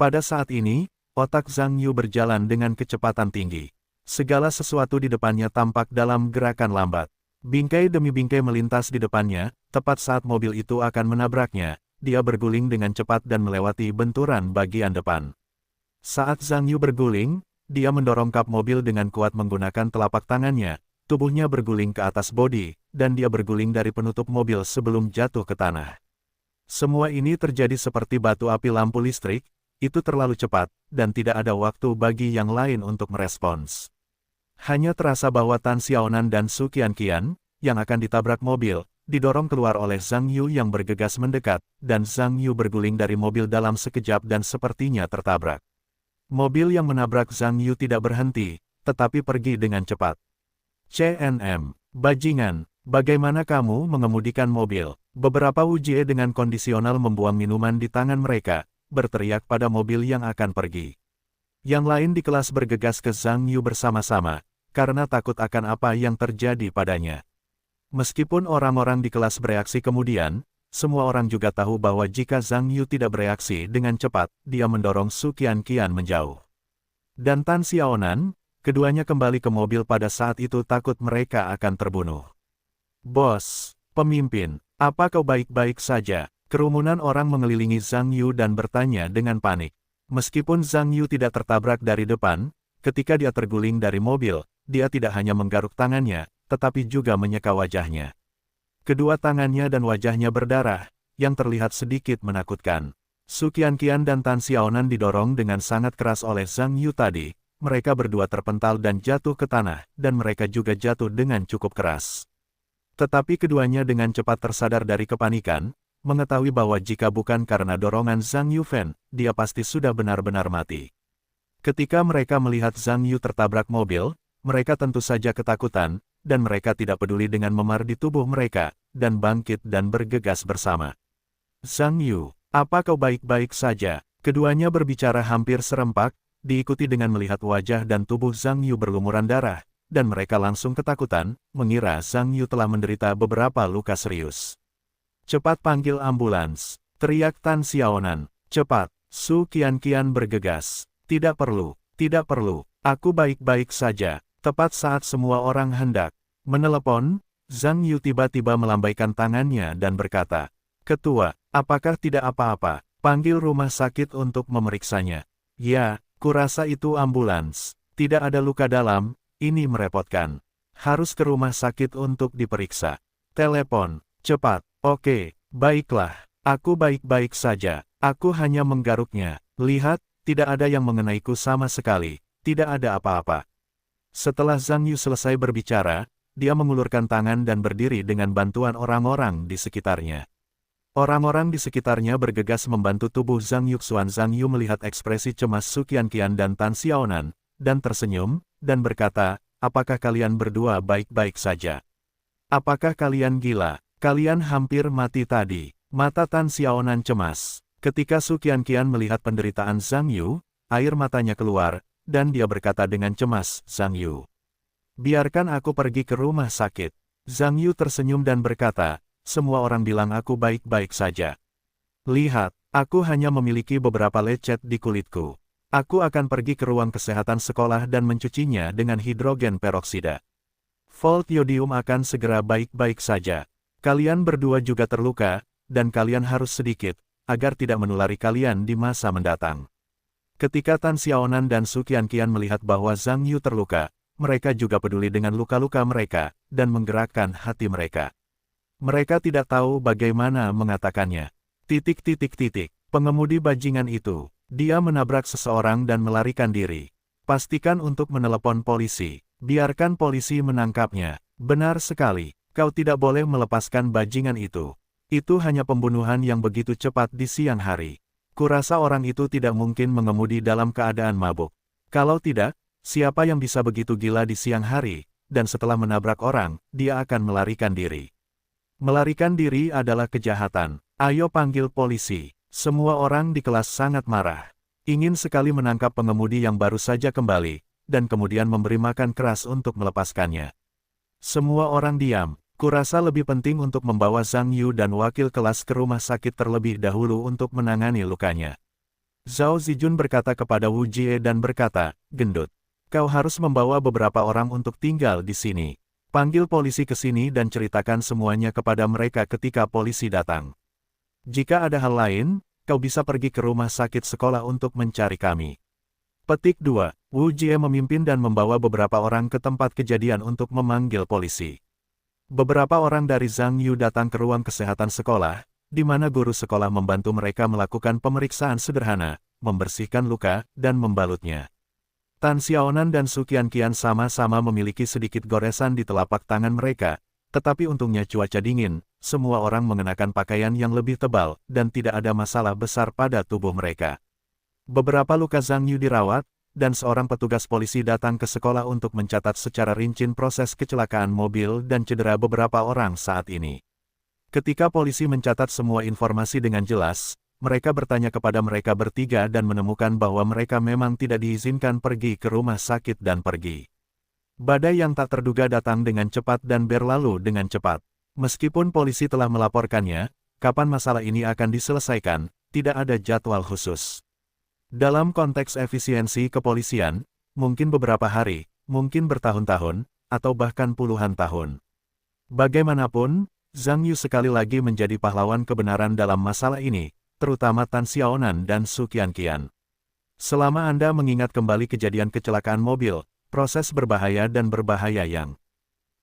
Pada saat ini, otak Zhang Yu berjalan dengan kecepatan tinggi. Segala sesuatu di depannya tampak dalam gerakan lambat. Bingkai demi bingkai melintas di depannya, tepat saat mobil itu akan menabraknya, dia berguling dengan cepat dan melewati benturan bagian depan. Saat Zhang Yu berguling, dia mendorong kap mobil dengan kuat menggunakan telapak tangannya, tubuhnya berguling ke atas bodi, dan dia berguling dari penutup mobil sebelum jatuh ke tanah. Semua ini terjadi seperti batu api lampu listrik, itu terlalu cepat, dan tidak ada waktu bagi yang lain untuk merespons. Hanya terasa bahwa Tan Xiaonan dan Su Qianqian, yang akan ditabrak mobil, didorong keluar oleh Zhang Yu yang bergegas mendekat, dan Zhang Yu berguling dari mobil dalam sekejap dan sepertinya tertabrak. Mobil yang menabrak Zhang Yu tidak berhenti, tetapi pergi dengan cepat. CNM, bajingan, bagaimana kamu mengemudikan mobil? Beberapa Wujie dengan kondisional membuang minuman di tangan mereka, berteriak pada mobil yang akan pergi. Yang lain di kelas bergegas ke Zhang Yu bersama-sama, karena takut akan apa yang terjadi padanya. Meskipun orang-orang di kelas bereaksi kemudian, semua orang juga tahu bahwa jika Zhang Yu tidak bereaksi dengan cepat, dia mendorong Su Qianqian menjauh. Dan Tan Xiaonan, keduanya kembali ke mobil pada saat itu takut mereka akan terbunuh. Bos, pemimpin, apa kau baik-baik saja? Kerumunan orang mengelilingi Zhang Yu dan bertanya dengan panik. Meskipun Zhang Yu tidak tertabrak dari depan, ketika dia terguling dari mobil, dia tidak hanya menggaruk tangannya, tetapi juga menyeka wajahnya. Kedua tangannya dan wajahnya berdarah, yang terlihat sedikit menakutkan. Su Qianqian dan Tan Xiaonan didorong dengan sangat keras oleh Zhang Yu tadi, mereka berdua terpental dan jatuh ke tanah, dan mereka juga jatuh dengan cukup keras. Tetapi keduanya dengan cepat tersadar dari kepanikan, mengetahui bahwa jika bukan karena dorongan Zhang Yufen, dia pasti sudah benar-benar mati. Ketika mereka melihat Zhang Yu tertabrak mobil, mereka tentu saja ketakutan, dan mereka tidak peduli dengan memar di tubuh mereka, dan bangkit dan bergegas bersama. Zhang Yu, apa kau baik-baik saja? Keduanya berbicara hampir serempak, diikuti dengan melihat wajah dan tubuh Zhang Yu berlumuran darah, dan mereka langsung ketakutan, mengira Zhang Yu telah menderita beberapa luka serius. Cepat panggil ambulans, teriak Tan Xiaonan. Cepat, Su Qianqian bergegas. Tidak perlu, aku baik-baik saja. Tepat saat semua orang hendak menelepon, Zhang Yu tiba-tiba melambaikan tangannya dan berkata, "Ketua, apakah tidak apa-apa? Panggil rumah sakit untuk memeriksanya." "Ya, kurasa itu ambulans. Tidak ada luka dalam, ini merepotkan. Harus ke rumah sakit untuk diperiksa. Telepon, cepat." "Oke, baiklah. Aku baik-baik saja. Aku hanya menggaruknya. Lihat, tidak ada yang mengenaiku sama sekali. Tidak ada apa-apa." Setelah Zhang Yu selesai berbicara, dia mengulurkan tangan dan berdiri dengan bantuan orang-orang di sekitarnya. Orang-orang di sekitarnya bergegas membantu tubuh Zhang Yu. Zhang Yu melihat ekspresi cemas Su Qianqian dan Tan Xiaonan, dan tersenyum, dan berkata, "Apakah kalian berdua baik-baik saja? Apakah kalian gila? Kalian hampir mati tadi." Mata Tan Xiaonan cemas. Ketika Su Qianqian melihat penderitaan Zhang Yu, air matanya keluar, dan dia berkata dengan cemas, "Zhang Yu, biarkan aku pergi ke rumah sakit." Zhang Yu tersenyum dan berkata, "Semua orang bilang aku baik-baik saja. Lihat, aku hanya memiliki beberapa lecet di kulitku. Aku akan pergi ke ruang kesehatan sekolah dan mencucinya dengan hidrogen peroksida. Volt yodium akan segera baik-baik saja. Kalian berdua juga terluka, dan kalian harus sedikit, agar tidak menulari kalian di masa mendatang." Ketika Tan Xiaonan dan Su Qianqian melihat bahwa Zhang Yu terluka, mereka juga peduli dengan luka-luka mereka, dan menggerakkan hati mereka. Mereka tidak tahu bagaimana mengatakannya. Pengemudi bajingan itu, dia menabrak seseorang dan melarikan diri. Pastikan untuk menelepon polisi. Biarkan polisi menangkapnya. Benar sekali, kau tidak boleh melepaskan bajingan itu. Itu hanya pembunuhan yang begitu cepat di siang hari. Kurasa orang itu tidak mungkin mengemudi dalam keadaan mabuk. Kalau tidak, siapa yang bisa begitu gila di siang hari, dan setelah menabrak orang, dia akan melarikan diri. Melarikan diri adalah kejahatan. Ayo panggil polisi. Semua orang di kelas sangat marah. Ingin sekali menangkap pengemudi yang baru saja kembali, dan kemudian memberi makan keras untuk melepaskannya. Semua orang diam. Kurasa lebih penting untuk membawa Zhang Yu dan wakil kelas ke rumah sakit terlebih dahulu untuk menangani lukanya. Zhao Zijun berkata kepada Wu Jie dan berkata, "Gendut, kau harus membawa beberapa orang untuk tinggal di sini. Panggil polisi ke sini dan ceritakan semuanya kepada mereka ketika polisi datang. Jika ada hal lain, kau bisa pergi ke rumah sakit sekolah untuk mencari kami." Petik 2. Wu Jie memimpin dan membawa beberapa orang ke tempat kejadian untuk memanggil polisi. Beberapa orang dari Zhang Yu datang ke ruang kesehatan sekolah, di mana guru sekolah membantu mereka melakukan pemeriksaan sederhana, membersihkan luka, dan membalutnya. Tan Xiaonan dan Su Qianqian sama-sama memiliki sedikit goresan di telapak tangan mereka, tetapi untungnya cuaca dingin, semua orang mengenakan pakaian yang lebih tebal, dan tidak ada masalah besar pada tubuh mereka. Beberapa luka Zhang Yu dirawat, dan seorang petugas polisi datang ke sekolah untuk mencatat secara rinci proses kecelakaan mobil dan cedera beberapa orang saat ini. Ketika polisi mencatat semua informasi dengan jelas, mereka bertanya kepada mereka bertiga dan menemukan bahwa mereka memang tidak diizinkan pergi ke rumah sakit dan pergi. Badai yang tak terduga datang dengan cepat dan berlalu dengan cepat. Meskipun polisi telah melaporkannya, kapan masalah ini akan diselesaikan, tidak ada jadwal khusus. Dalam konteks efisiensi kepolisian, mungkin beberapa hari, mungkin bertahun-tahun, atau bahkan puluhan tahun. Bagaimanapun, Zhang Yu sekali lagi menjadi pahlawan kebenaran dalam masalah ini, terutama Tan Xiaonan dan Su Qianqian. Selama Anda mengingat kembali kejadian kecelakaan mobil, proses berbahaya dan berbahaya yang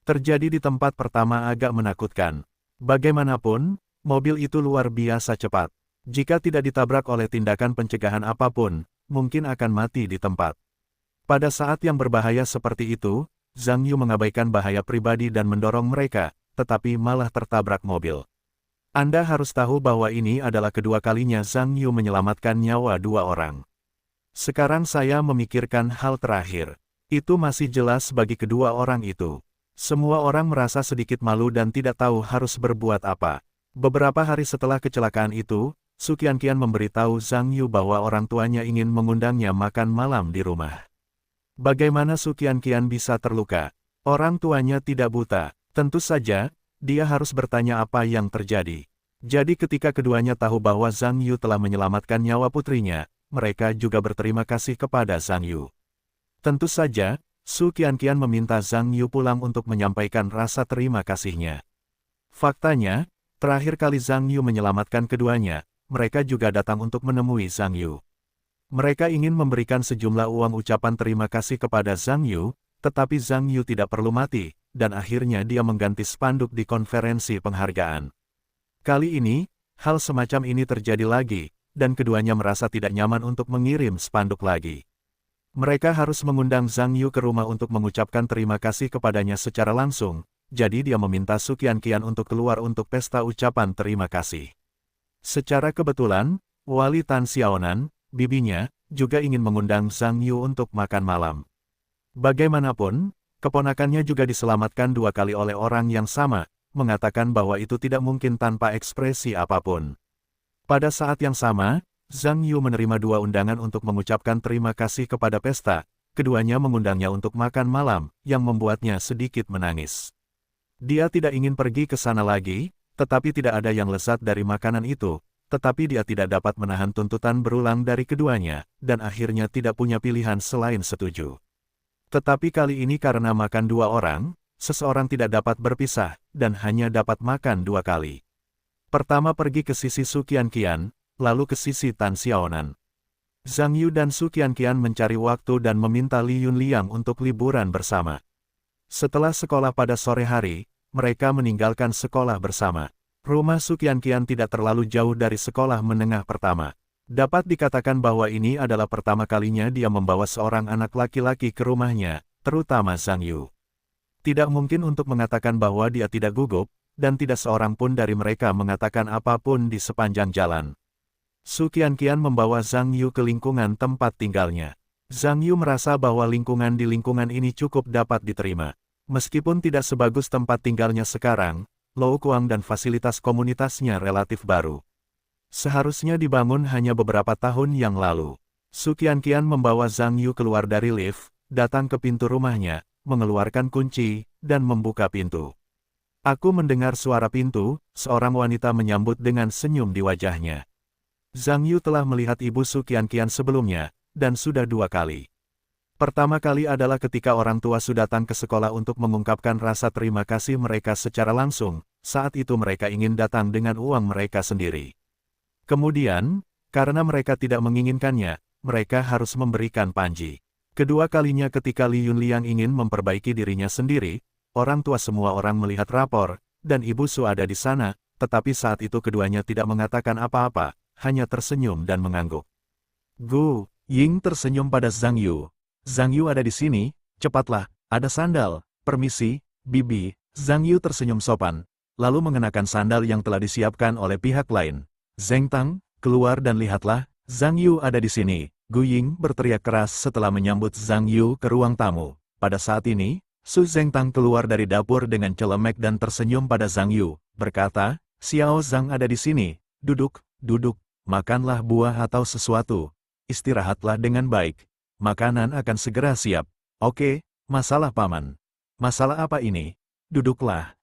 terjadi di tempat pertama agak menakutkan. Bagaimanapun, mobil itu luar biasa cepat. Jika tidak ditabrak oleh tindakan pencegahan apapun, mungkin akan mati di tempat. Pada saat yang berbahaya seperti itu, Zhang Yu mengabaikan bahaya pribadi dan mendorong mereka, tetapi malah tertabrak mobil. Anda harus tahu bahwa ini adalah kedua kalinya Zhang Yu menyelamatkan nyawa dua orang. Sekarang saya memikirkan hal terakhir. Itu masih jelas bagi kedua orang itu. Semua orang merasa sedikit malu dan tidak tahu harus berbuat apa. Beberapa hari setelah kecelakaan itu, Su Qianqian memberitahu Zhang Yu bahwa orang tuanya ingin mengundangnya makan malam di rumah. Bagaimana Su Qianqian bisa terluka? Orang tuanya tidak buta. Tentu saja, dia harus bertanya apa yang terjadi. Jadi ketika keduanya tahu bahwa Zhang Yu telah menyelamatkan nyawa putrinya, mereka juga berterima kasih kepada Zhang Yu. Tentu saja, Su Qianqian meminta Zhang Yu pulang untuk menyampaikan rasa terima kasihnya. Faktanya, terakhir kali Zhang Yu menyelamatkan keduanya, mereka juga datang untuk menemui Zhang Yu. Mereka ingin memberikan sejumlah uang ucapan terima kasih kepada Zhang Yu, tetapi Zhang Yu tidak perlu mati, dan akhirnya dia mengganti spanduk di konferensi penghargaan. Kali ini, hal semacam ini terjadi lagi, dan keduanya merasa tidak nyaman untuk mengirim spanduk lagi. Mereka harus mengundang Zhang Yu ke rumah untuk mengucapkan terima kasih kepadanya secara langsung, jadi dia meminta Su Qianqian untuk keluar untuk pesta ucapan terima kasih. Secara kebetulan, Wali Tan Xiaonan, bibinya, juga ingin mengundang Zhang Yu untuk makan malam. Bagaimanapun, keponakannya juga diselamatkan dua kali oleh orang yang sama, mengatakan bahwa itu tidak mungkin tanpa ekspresi apapun. Pada saat yang sama, Zhang Yu menerima dua undangan untuk mengucapkan terima kasih kepada pesta, keduanya mengundangnya untuk makan malam, yang membuatnya sedikit menangis. Dia tidak ingin pergi ke sana lagi, tetapi tidak ada yang lezat dari makanan itu, tetapi dia tidak dapat menahan tuntutan berulang dari keduanya, dan akhirnya tidak punya pilihan selain setuju. Tetapi kali ini karena makan dua orang, seseorang tidak dapat berpisah, dan hanya dapat makan dua kali. Pertama pergi ke sisi Su Qianqian, lalu ke sisi Tan Xiaonan. Zhang Yu dan Su Qianqian mencari waktu dan meminta Li Yunliang untuk liburan bersama. Setelah sekolah pada sore hari, mereka meninggalkan sekolah bersama. Rumah Su Qianqian tidak terlalu jauh dari sekolah menengah pertama. Dapat dikatakan bahwa ini adalah pertama kalinya dia membawa seorang anak laki-laki ke rumahnya, terutama Zhang Yu. Tidak mungkin untuk mengatakan bahwa dia tidak gugup, dan tidak seorang pun dari mereka mengatakan apapun di sepanjang jalan. Su Qianqian membawa Zhang Yu ke lingkungan tempat tinggalnya. Zhang Yu merasa bahwa lingkungan di lingkungan ini cukup dapat diterima. Meskipun tidak sebagus tempat tinggalnya sekarang, Lo Kuang dan fasilitas komunitasnya relatif baru. Seharusnya dibangun hanya beberapa tahun yang lalu. Su Qianqian membawa Zhang Yu keluar dari lift, datang ke pintu rumahnya, mengeluarkan kunci, dan membuka pintu. Aku mendengar suara pintu, seorang wanita menyambut dengan senyum di wajahnya. Zhang Yu telah melihat ibu Su Qianqian sebelumnya, dan sudah 2 kali. Pertama kali adalah ketika orang tua Su datang ke sekolah untuk mengungkapkan rasa terima kasih mereka secara langsung, saat itu mereka ingin datang dengan uang mereka sendiri. Kemudian, karena mereka tidak menginginkannya, mereka harus memberikan panji. Kedua kalinya ketika Li Yunliang ingin memperbaiki dirinya sendiri, orang tua semua orang melihat rapor, dan Ibu Su ada di sana, tetapi saat itu keduanya tidak mengatakan apa-apa, hanya tersenyum dan mengangguk. Gu Ying tersenyum pada Zhang Yu. Zhang Yu ada di sini, cepatlah, ada sandal, permisi, Bibi. Zhang Yu tersenyum sopan, lalu mengenakan sandal yang telah disiapkan oleh pihak lain. Zheng Tang, keluar dan lihatlah, Zhang Yu ada di sini. Gu Ying berteriak keras setelah menyambut Zhang Yu ke ruang tamu. Pada saat ini, Su Zhengtang keluar dari dapur dengan celemek dan tersenyum pada Zhang Yu, berkata, Xiao Zhang ada di sini, duduk, makanlah buah atau sesuatu, istirahatlah dengan baik, makanan akan segera siap. Oke, masalah paman. Masalah apa ini? Duduklah.